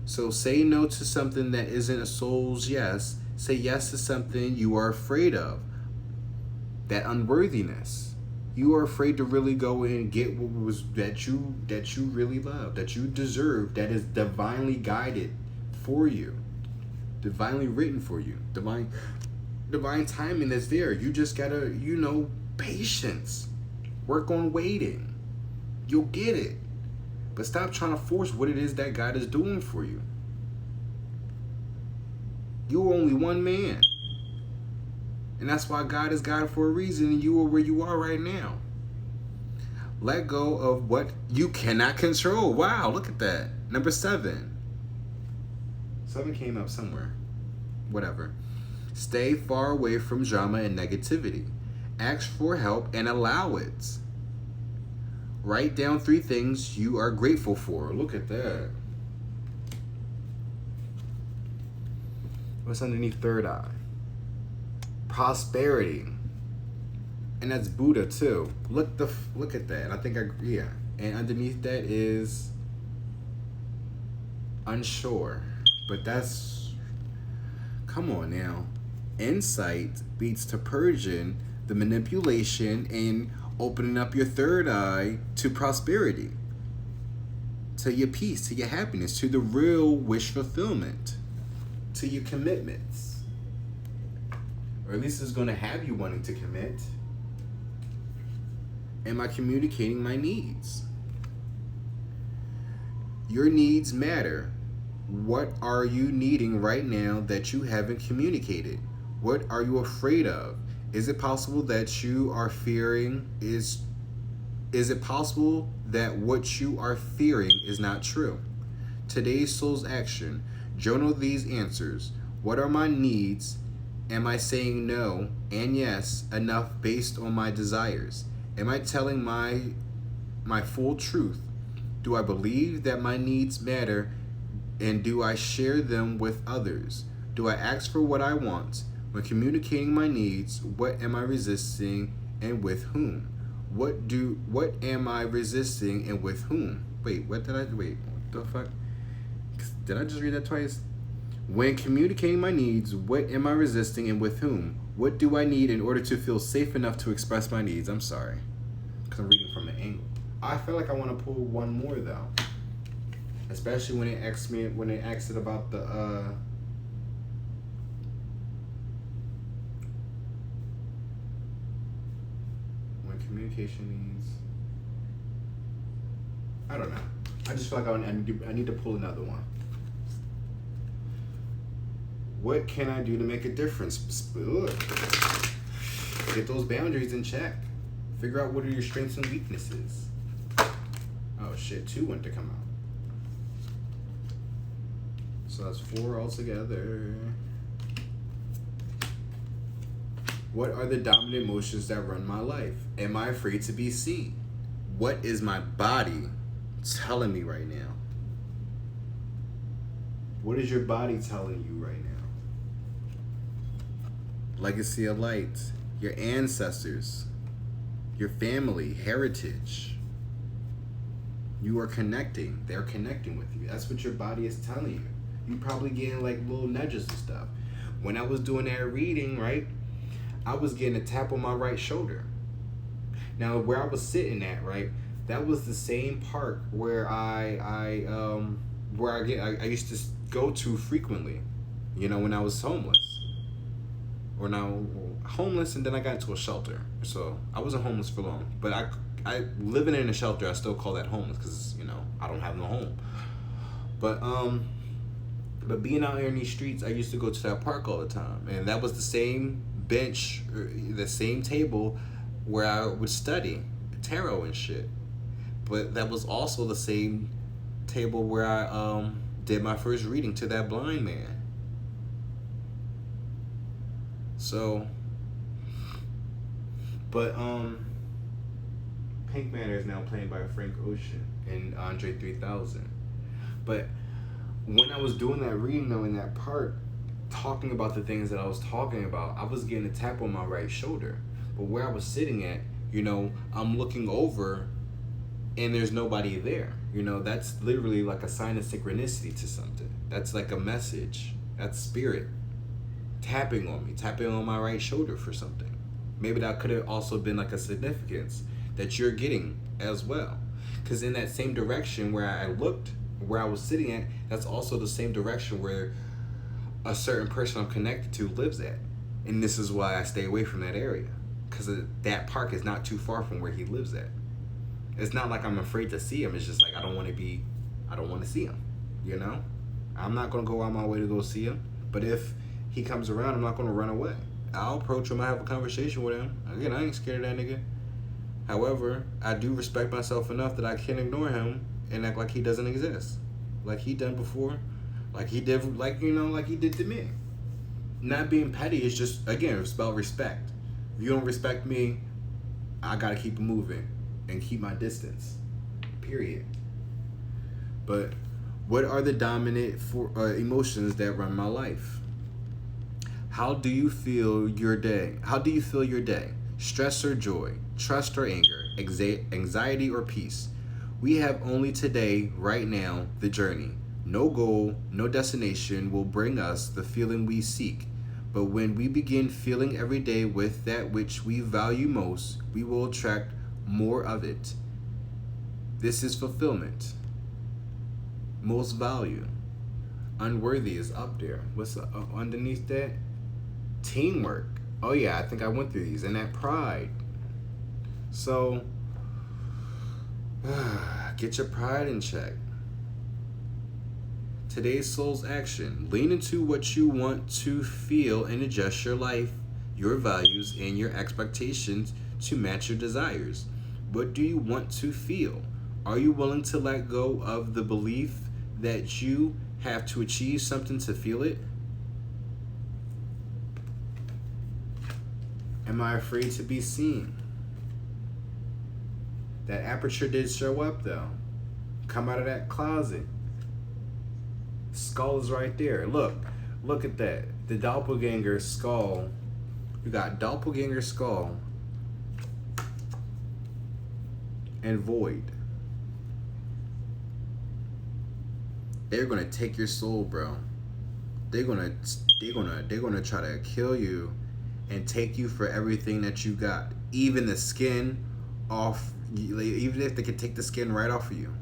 So say no to something that isn't a soul's yes. Say yes to something you are afraid of. That unworthiness. You are afraid to really go in and get what was that you really love, that you deserve, that is divinely guided for you, divinely written for you, divine timing that's there. You just gotta, patience. Work on waiting. You'll get it. But stop trying to force what it is that God is doing for you. You're only one man. And that's why God is God for a reason, and you are where you are right now. Let go of what you cannot control. Wow, look at that. Number 7. 7 came up somewhere. Whatever. Stay far away from drama and negativity. Ask for help and allow it. Write down 3 things you are grateful for. Look at that. What's underneath third eye? Prosperity. And that's Buddha too. Look at that. Yeah. And underneath that is unsure. But that's, come on now. Insight beats to purging the manipulation and opening up your third eye to prosperity, to your peace, to your happiness, to the real wish fulfillment, to your commitments. Or at least it's going to have you wanting to commit. Am I communicating my needs? Your needs matter. What are you needing right now that you haven't communicated? What are you afraid of? Is it possible that you are fearing is it possible that what you are fearing is not true? Today's soul's action. Journal these answers. What are my needs? Am I saying no and yes enough based on my desires? Am I telling my full truth? Do I believe that my needs matter, and do I share them with others? Do I ask for what I want? When communicating my needs, what am I resisting and with whom? What am I resisting and with whom? What the fuck? Did I just read that twice? When communicating my needs, what am I resisting and with whom? What do I need in order to feel safe enough to express my needs? I'm sorry, because I'm reading from an angle. I feel like I want to pull one more though, especially when it asks it about the when communication needs. I don't know. I just feel like I need to pull another one. What can I do to make a difference? Ugh. Get those boundaries in check. Figure out what are your strengths and weaknesses. Oh shit, 2 went to come out. So that's 4 altogether. What are the dominant emotions that run my life? Am I afraid to be seen? What is my body telling me right now? What is your body telling you right now? Legacy of light, your ancestors, your family, heritage. You are connecting. They're connecting with you. That's what your body is telling you. You probably getting like little nudges and stuff. When I was doing that reading, right, I was getting a tap on my right shoulder. Now, where I was sitting at, right, that was the same part where I where I used to go to frequently, when I was homeless. Or now homeless, and then I got into a shelter. So I wasn't homeless for long, but I living in a shelter, I still call that homeless because I don't have no home. But being out here in these streets, I used to go to that park all the time, and that was the same bench, or the same table where I would study tarot and shit. But that was also the same table where I did my first reading to that blind man. So, but Pink Matter is now played by Frank Ocean and Andre 3000. But when I was doing that reading though in that part, talking about the things that I was talking about, I was getting a tap on my right shoulder. But where I was sitting at, I'm looking over and there's nobody there. That's literally like a sign of synchronicity to something. That's like a message. That's spirit tapping on me, tapping on my right shoulder for something. Maybe that could have also been like a significance that you're getting as well. Because in that same direction where I looked, where I was sitting at, that's also the same direction where a certain person I'm connected to lives at. And this is why I stay away from that area. Because that park is not too far from where he lives at. It's not like I'm afraid to see him. It's just like I don't want to see him. I'm not going to go out my way to go see him. But if he comes around, I'm not going to run away. I'll approach him, I have a conversation with him. Again, I ain't scared of that nigga. However, I do respect myself enough that I can't ignore him and act like he doesn't exist. Like he done before. Like he did, like he did to me. Not being petty is just, again, it's about respect. If you don't respect me, I gotta keep it moving and keep my distance. Period. But what are the dominant emotions that run my life? How do you feel your day? How do you feel your day? Stress or joy? Trust or anger? Anxiety or peace? We have only today, right now, the journey. No goal, no destination will bring us the feeling we seek. But when we begin feeling every day with that which we value most, we will attract more of it. This is fulfillment. Most value. Unworthy is up there. What's underneath that? Teamwork. Oh yeah, I think I went through these. And that pride. So, get your pride in check. Today's soul's action. Lean into what you want to feel and adjust your life, your values, and your expectations to match your desires. What do you want to feel? Are you willing to let go of the belief that you have to achieve something to feel it? Am I afraid to be seen? That aperture did show up though. Come out of that closet. Skull is right there. Look at that. The doppelganger skull. You got doppelganger skull and void. They're gonna take your soul, bro. They're gonna try to kill you and take you for everything that you got, even the skin off. Even if they could take the skin right off of you,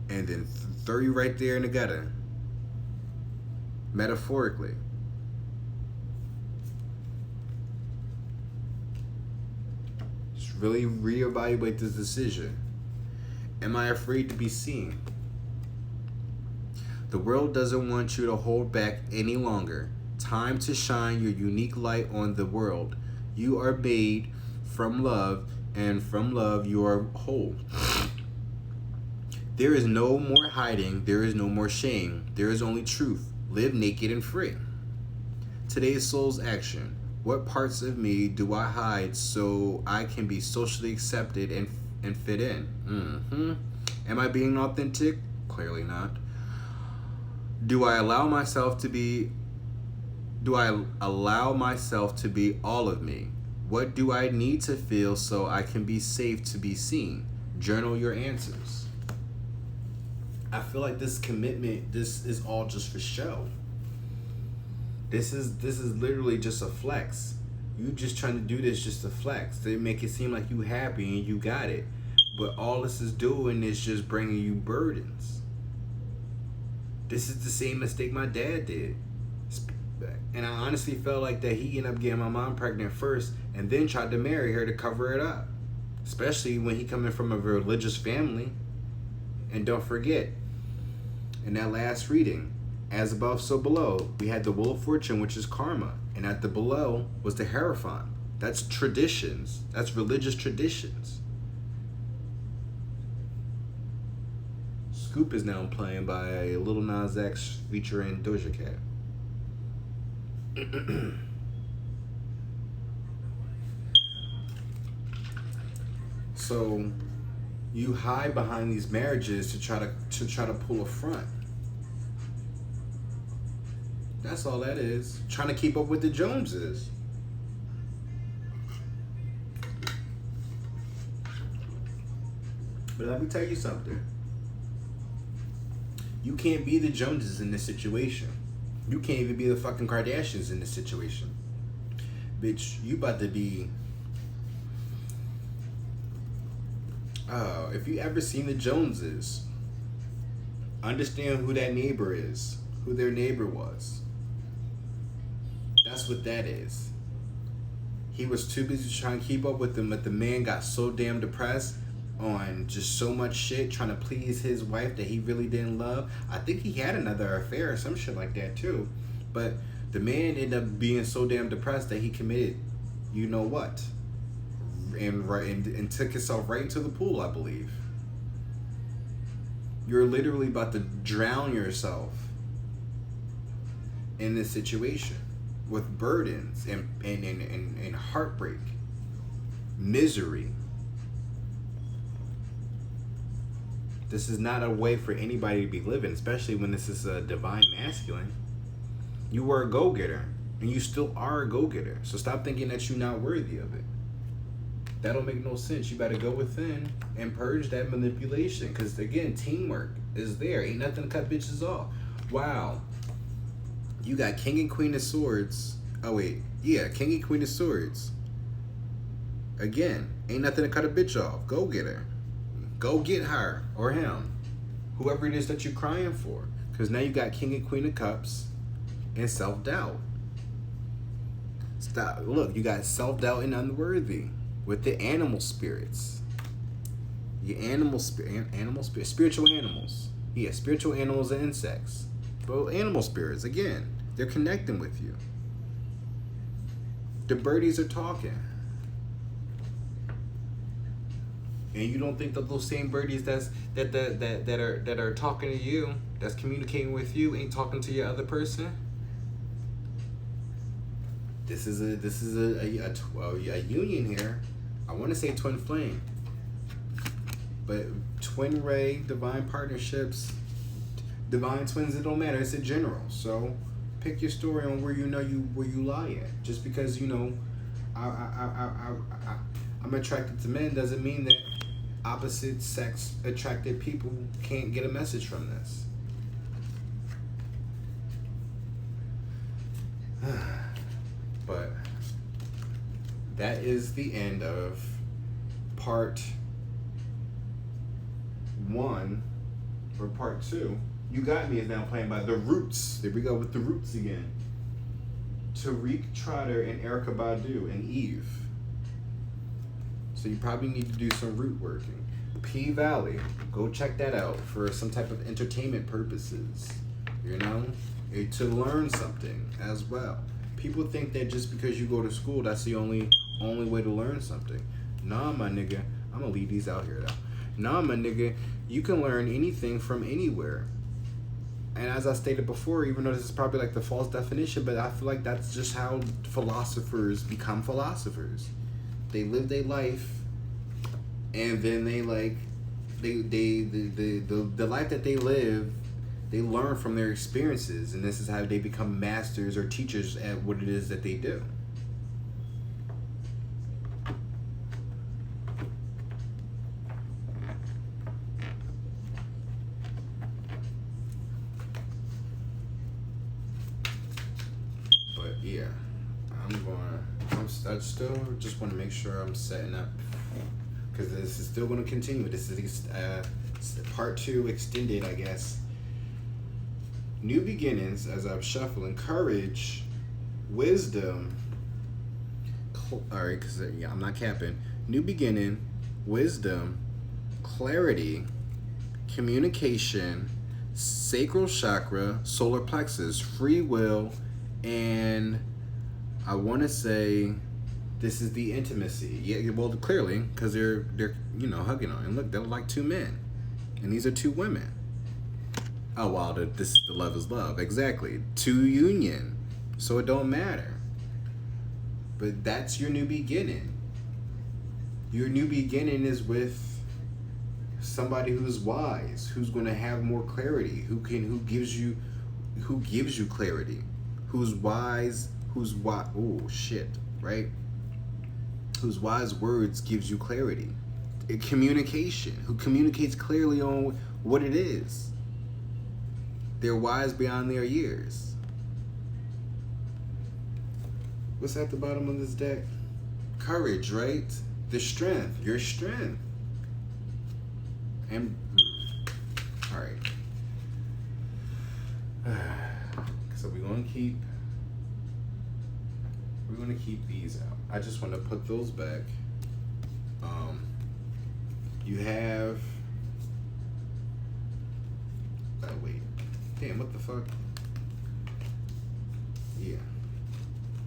and then throw you right there in the gutter, metaphorically. Just really reevaluate this decision. Am I afraid to be seen? The world doesn't want you to hold back any longer. Time to shine your unique light on the world. You are made from love, and from love you are whole. There is no more hiding. There is no more shame. There is only truth. Live naked and free. Today's soul's action. What parts of me do I hide so I can be socially accepted and fit in? Am I being authentic? Clearly not. Do I allow myself to be all of me? What do I need to feel so I can be safe to be seen? Journal your answers. I feel like this commitment, this is all just for show. This is literally just a flex. You just trying to do this just to flex. They make it seem like you happy and you got it. But all this is doing is just bringing you burdens. This is the same mistake my dad did. And I honestly felt like that he ended up getting my mom pregnant first and then tried to marry her to cover it up. Especially when he coming from a religious family. And don't forget, in that last reading, as above, so below, we had the Wheel of Fortune, which is karma. And at the below was the Hierophant. That's traditions. That's religious traditions. Scoop is now playing by Lil Nas X featuring Doja Cat. So you hide behind these marriages to try to pull a front. That's all that is. Trying to keep up with the Joneses. But let me tell you something. You can't be the Joneses in this situation. You can't even be the fucking Kardashians in this situation. Bitch, you about to be... if you ever seen the Joneses, understand who that neighbor is. Who their neighbor was. That's what that is. He was too busy trying to keep up with them, but the man got so damn depressed on just so much shit trying to please his wife that he really didn't love. I think he had another affair or some shit like that too. But the man ended up being so damn depressed that he committed, you know what, and took himself right into the pool, I believe. You're literally about to drown yourself in this situation with burdens and heartbreak, misery. This is not a way for anybody to be living, especially when this is a divine masculine. You were a go-getter, and you still are a go-getter. So stop thinking that you're not worthy of it. That don't make no sense. You better go within and purge that manipulation. Because, again, teamwork is there. Ain't nothing to cut bitches off. Wow. You got King and Queen of Swords. Oh, wait. Yeah, King and Queen of Swords. Again, ain't nothing to cut a bitch off. Go get her. Go get her or him. Whoever it is that you're crying for. Because now you got King and Queen of Cups and self-doubt. Stop. Look, you got self-doubt and unworthy with the animal spirits. Your animal spirit, spiritual animals. Yeah, spiritual animals and insects. But animal spirits, again, they're connecting with you. The birdies are talking. And you don't think that those same birdies that are talking to you, that's communicating with you, ain't talking to your other person? This is a union here. I want to say twin flame, but twin ray, divine partnerships, divine twins. It don't matter. It's a general. So pick your story on where you lie at. Just because I'm attracted to men doesn't mean that opposite sex attracted people can't get a message from this. But that is the end of part 1 or part 2. You Got Me is now playing by The Roots. There we go with The Roots again. Tariq Trotter and Erykah Badu and Eve. So you probably need to do some root working. P Valley, go check that out for some type of entertainment purposes. To learn something as well. People think that just because you go to school, that's the only way to learn something. Nah, my nigga. I'm gonna leave these out here though. Nah, my nigga. You can learn anything from anywhere. And as I stated before, even though this is probably like the false definition, but I feel like that's just how philosophers become philosophers. They live their life, and then the life that they live, they learn from their experiences, and this is how they become masters or teachers at what it is that they do. But yeah, I still just want to make sure I'm setting up because this is still going to continue. This is part 2 extended, I guess. New beginnings, as I'm shuffling, courage, wisdom. All right, because I'm not capping. New beginning, wisdom, clarity, communication, sacral chakra, solar plexus, free will, and I want to say this is the intimacy. Yeah, well, clearly, because they're hugging on. And look, they're like 2 men, and these are 2 women. Oh wow, this the love is love. Exactly, 2 union. So it don't matter. But that's your new beginning. Your new beginning is with somebody who's wise, who's going to have more clarity, who gives you clarity, who's wise, right? Whose wise words gives you clarity. Communication, who communicates clearly on what it is. They're wise beyond their years. What's at the bottom of this deck? Courage, right? The strength, your strength. And all right. So we're gonna keep these out. I just want to put those back. You have. Wait. Damn, what the fuck? Yeah.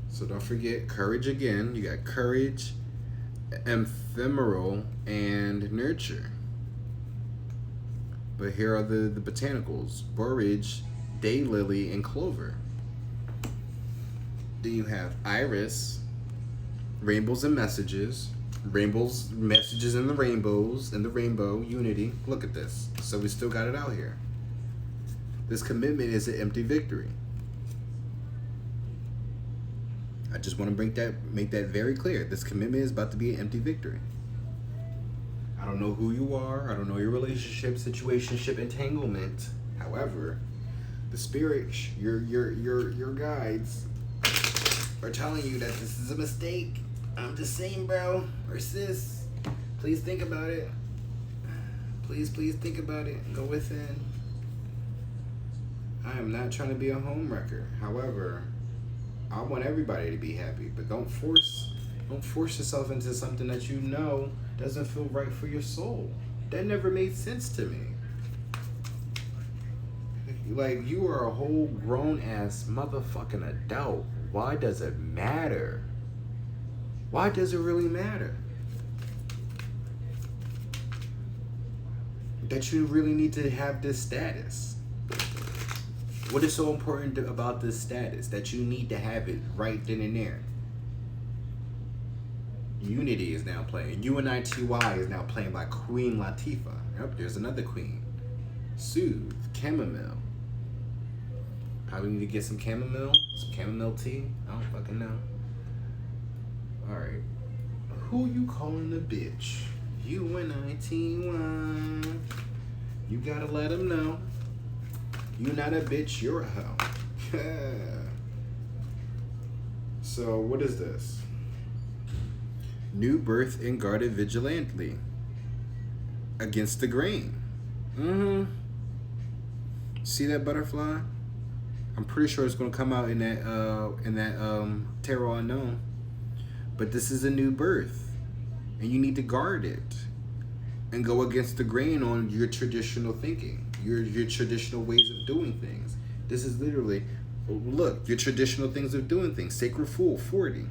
So don't forget courage again. You got courage, ephemeral, and nurture. But here are the botanicals: borage, daylily, and clover. Then you have iris, rainbows and messages, rainbows, messages and the rainbows, and the rainbow, unity. Look at this. So we still got it out here. This commitment is an empty victory. I just want to make that very clear. This commitment is about to be an empty victory. I don't know who you are. I don't know your relationship, situationship, entanglement. However, the spirit, your guides are telling you that this is a mistake. I'm just saying, bro or sis. Please think about it. Please think about it. Go within. I am not trying to be a homewrecker. However, I want everybody to be happy, but don't force yourself into something that you know doesn't feel right for your soul. That never made sense to me. Like, you are a whole grown ass motherfucking adult. Why does it matter? Why does it really matter? That you really need to have this status. What is so important about this status that you need to have it right then and there? Unity is now playing. UNITY is now playing by Queen Latifah. Yep, there's another queen. Soothe, chamomile. Probably need to get some chamomile tea. I don't fucking know. Alright. Who you calling a bitch? UNITY. You gotta let them know. You not a bitch, you're a hoe. So what is this? New birth and guarded vigilantly. Against the grain. See that butterfly? I'm pretty sure it's gonna come out in that tarot unknown. But this is a new birth. And you need to guard it. And go against the grain on your traditional thinking. Your traditional ways of doing things. This is literally, look, your traditional things of doing things. Sacred Fool, 40.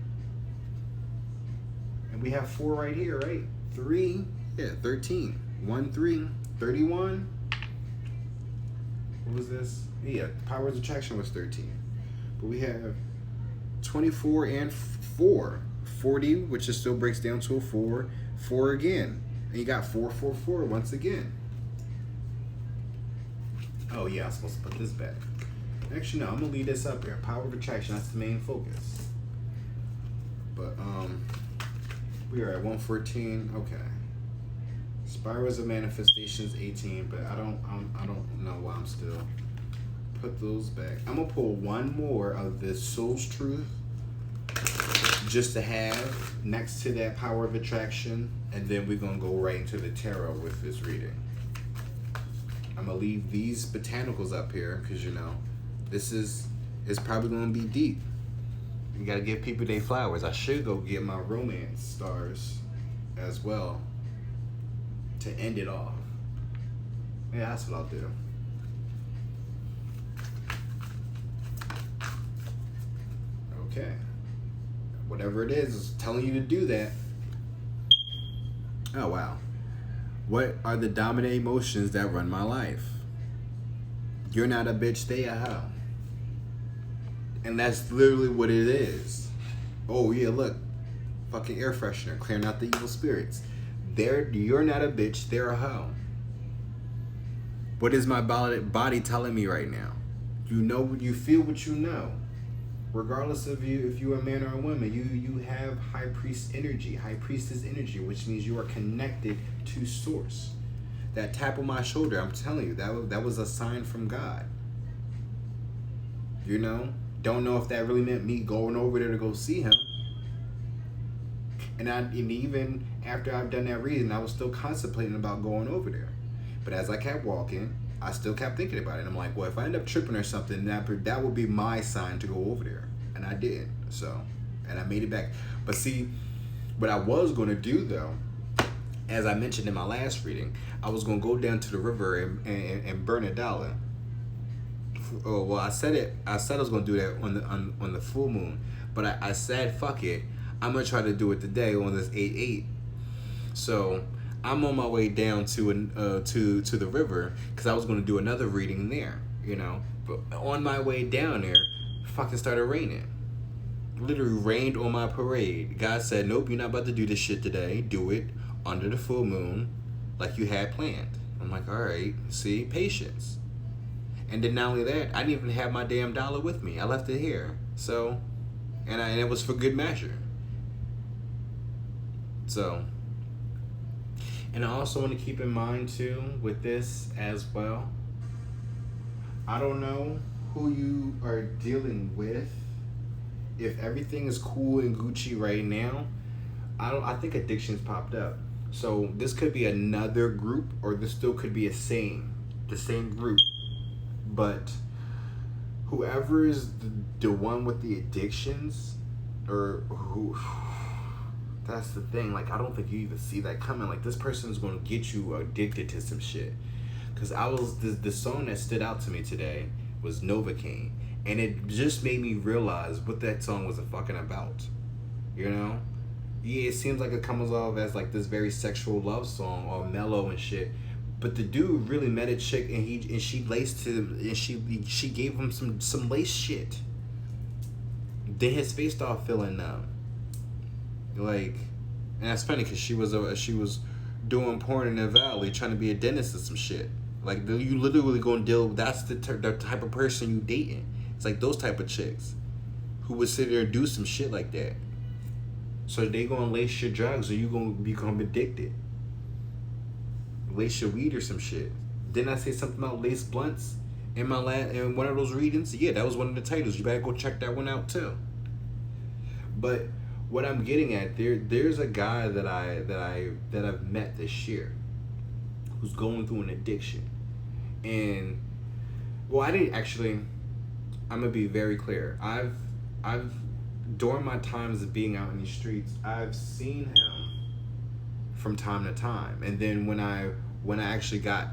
And we have 4 right here, right? 3, 13. 1, 3, 31. What was this? Yeah, Powers of Attraction was 13. But we have 24 and 4. 40, which just still breaks down to a 4. 4 again. And you got 4, 4, 4 once again. Oh yeah, I'm supposed to put this back. Actually, no, I'm gonna leave this up here. Power of Attraction, that's the main focus. But we are at 114. Okay. Spirals of Manifestations 18, but I don't know why I'm still. Put those back. I'm gonna pull one more of this Soul's Truth. just to have next to that power of attraction, and then we're gonna go right into the tarot with this reading. I'm gonna leave these botanicals up here because this is probably gonna be deep. You gotta give people their flowers. I should go get my romance stars as well to end it off. Yeah, that's what I'll do. Okay. Whatever it is telling you to do that. Oh, wow. What are the dominant emotions that run my life? You're not a bitch, stay a hoe. And that's literally what it is. Oh, yeah, look. Fucking air freshener, clearing out the evil spirits. You're not a bitch, they're a hoe. What is my body telling me right now? You know, you feel what you know. Regardless of if you're a man or a woman, you have high priest energy, high priestess energy, which means you are connected to source. That tap on my shoulder, I'm telling you, that was a sign from God. Don't know if that really meant me going over there to go see him. And even after I've done that reading, I was still contemplating about going over there. But as I kept walking, I still kept thinking about it. I'm like, well, if I end up tripping or something, that would be my sign to go over there. And I didn't. And I made it back. But see, what I was going to do, though, as I mentioned in my last reading, I was going to go down to the river and burn $1. Oh, well, I said I was going to do that on the full moon. But I said, fuck it. I'm going to try to do it today on this 8/8. So I'm on my way down to the river because I was going to do another reading there, But on my way down there, fucking started raining. Literally rained on my parade. God said, nope, you're not about to do this shit today. Do it under the full moon like you had planned. I'm like, all right, see, patience. And then not only that, I didn't even have my damn dollar with me. I left it here. So, and it was for good measure. So, and I also want to keep in mind too with this as well. I don't know who you are dealing with. If everything is cool and Gucci right now, I think addictions popped up. So this could be another group, or this still could be the same group. But whoever is the one with the addictions, or who, that's the thing. Like, I don't think you even see that coming. Like, this person is going to get you addicted to some shit. Because the song that stood out to me today was Novocaine. And it just made me realize what that song was fucking about. Yeah, it seems like it comes off as like this very sexual love song, or mellow and shit. But the dude really met a chick, and she laced him, and she gave him some lace shit. Then his face started feeling numb. Like, and that's funny because she was doing porn in the valley, trying to be a dentist or some shit. Like, you literally gonna deal. That's the type of person you dating. It's like those type of chicks who would sit there and do some shit like that. So they gonna lace your drugs, or you gonna become addicted. Lace your weed or some shit. Didn't I say something about lace blunts in in one of those readings? Yeah, that was one of the titles. You better go check that one out too. But what I'm getting at, there's a guy that I've met this year who's going through an addiction. And well, I didn't actually. I'm gonna be very clear. I've during my times of being out in the streets, I've seen him from time to time. And then when I actually got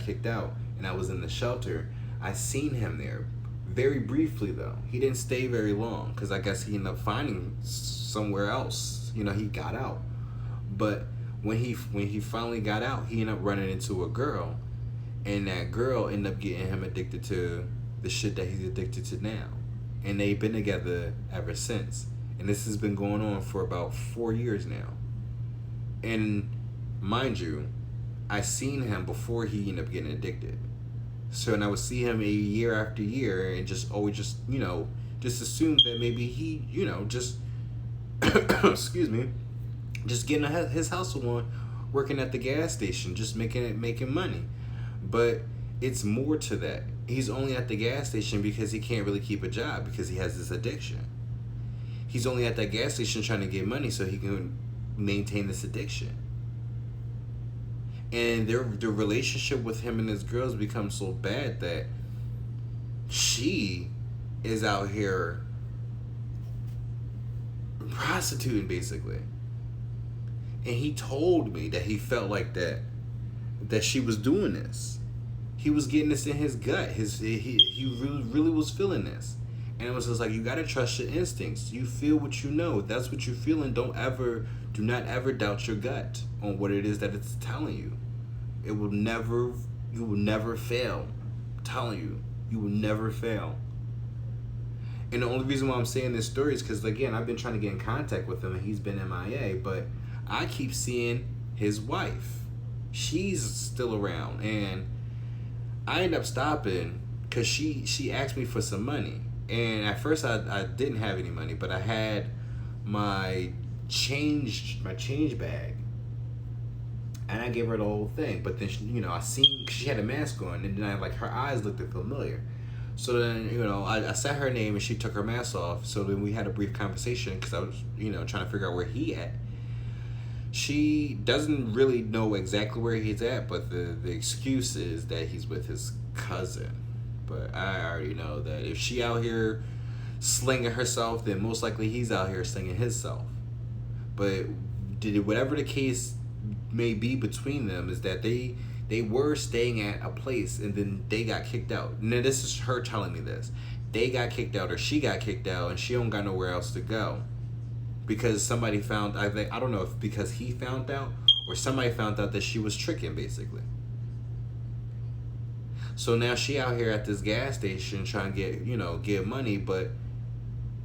kicked out and I was in the shelter, I seen him there very briefly though. He didn't stay very long because I guess he ended up finding somewhere else. He got out. But when he finally got out, he ended up running into a girl, and that girl ended up getting him addicted to the shit that he's addicted to now. And they've been together ever since. And this has been going on for about 4 years now. And mind you, I seen him before he ended up getting addicted. So, and I would see him a year after year and just always just assume that maybe he, just, excuse me, just getting his hustle on, working at the gas station, just making money. But it's more to that. He's only at the gas station because he can't really keep a job because he has this addiction. He's only at that gas station trying to get money so he can maintain this addiction. And the relationship with him and his girls becomes so bad that she is out here prostituting, basically. And he told me that he felt like that she was doing this. He was getting this in his gut. He really was feeling this. And it was just like, you gotta trust your instincts. You feel what you know. If that's what you're feeling, do not ever doubt your gut on what it is that it's telling you. You will never fail. I'm telling you, you will never fail. And the only reason why I'm saying this story is because, again, I've been trying to get in contact with him and he's been MIA, but I keep seeing his wife. She's still around, and I end up stopping because she asked me for some money. And at first I didn't have any money, but I had my change bag. And I gave her the whole thing. But then, I seen, cause she had a mask on, and then her eyes looked familiar. So then, I said her name and she took her mask off. So then we had a brief conversation because I was, trying to figure out where he at. She doesn't really know exactly where he's at, but the excuse is that he's with his cousin. But I already know that if she out here slinging herself, then most likely he's out here slinging himself. But whatever the case may be between them is that they were staying at a place and then they got kicked out. Now this is her telling me this. They got kicked out or she got kicked out and she don't got nowhere else to go. Because somebody found, I don't know if because he found out or somebody found out that she was tricking, basically. So now she out here at this gas station trying to get money, but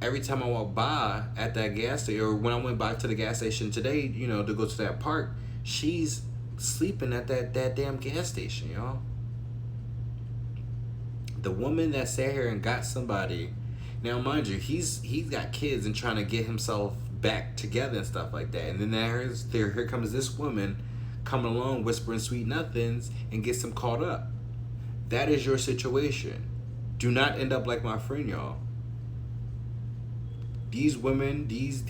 every time I walk by at that gas station, or when I went by to the gas station today, to go to that park, she's sleeping at that damn gas station, y'all. The woman that sat here and got somebody, now mind you, he's got kids and trying to get himself back together and stuff like that. And then here comes this woman coming along whispering sweet nothings and gets him caught up. That is your situation. Do not end up like my friend, y'all. These women, these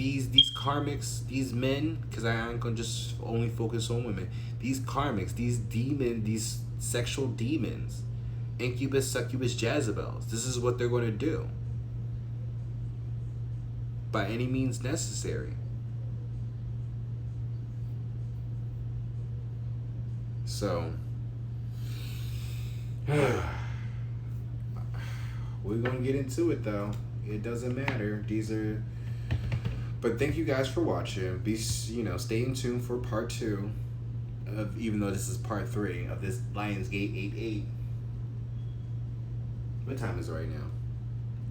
karmics, these men, because I ain't gonna just only focus on women. These karmics, these demons, these sexual demons, incubus, succubus, Jezebels. This is what they're gonna do. By any means necessary. So we're gonna get into it though. It doesn't matter. But thank you guys for watching. Stay in tune for part 2 of, even though this is part 3 of this Lionsgate 8-8. What time is it right now?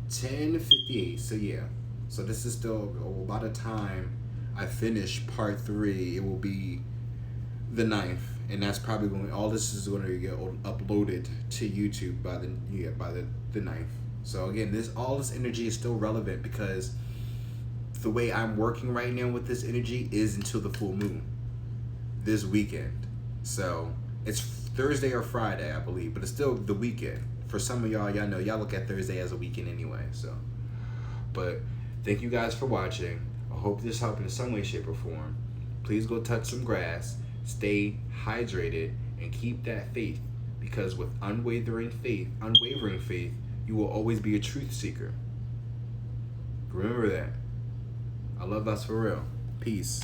10:58. So yeah. So this is still by the time I finish part 3, it will be the 9th. And that's probably when all this is going to get uploaded to YouTube by the 9th. So again, all this energy is still relevant because the way I'm working right now with this energy is until the full moon this weekend. So it's Thursday or Friday, I believe, but it's still the weekend. For some of y'all know, y'all look at Thursday as a weekend anyway. So, but thank you guys for watching. I hope this helped in some way, shape, or form. Please go touch some grass. Stay hydrated and keep that faith, because with unwavering faith, you will always be a truth seeker. Remember that. I love us for real. Peace.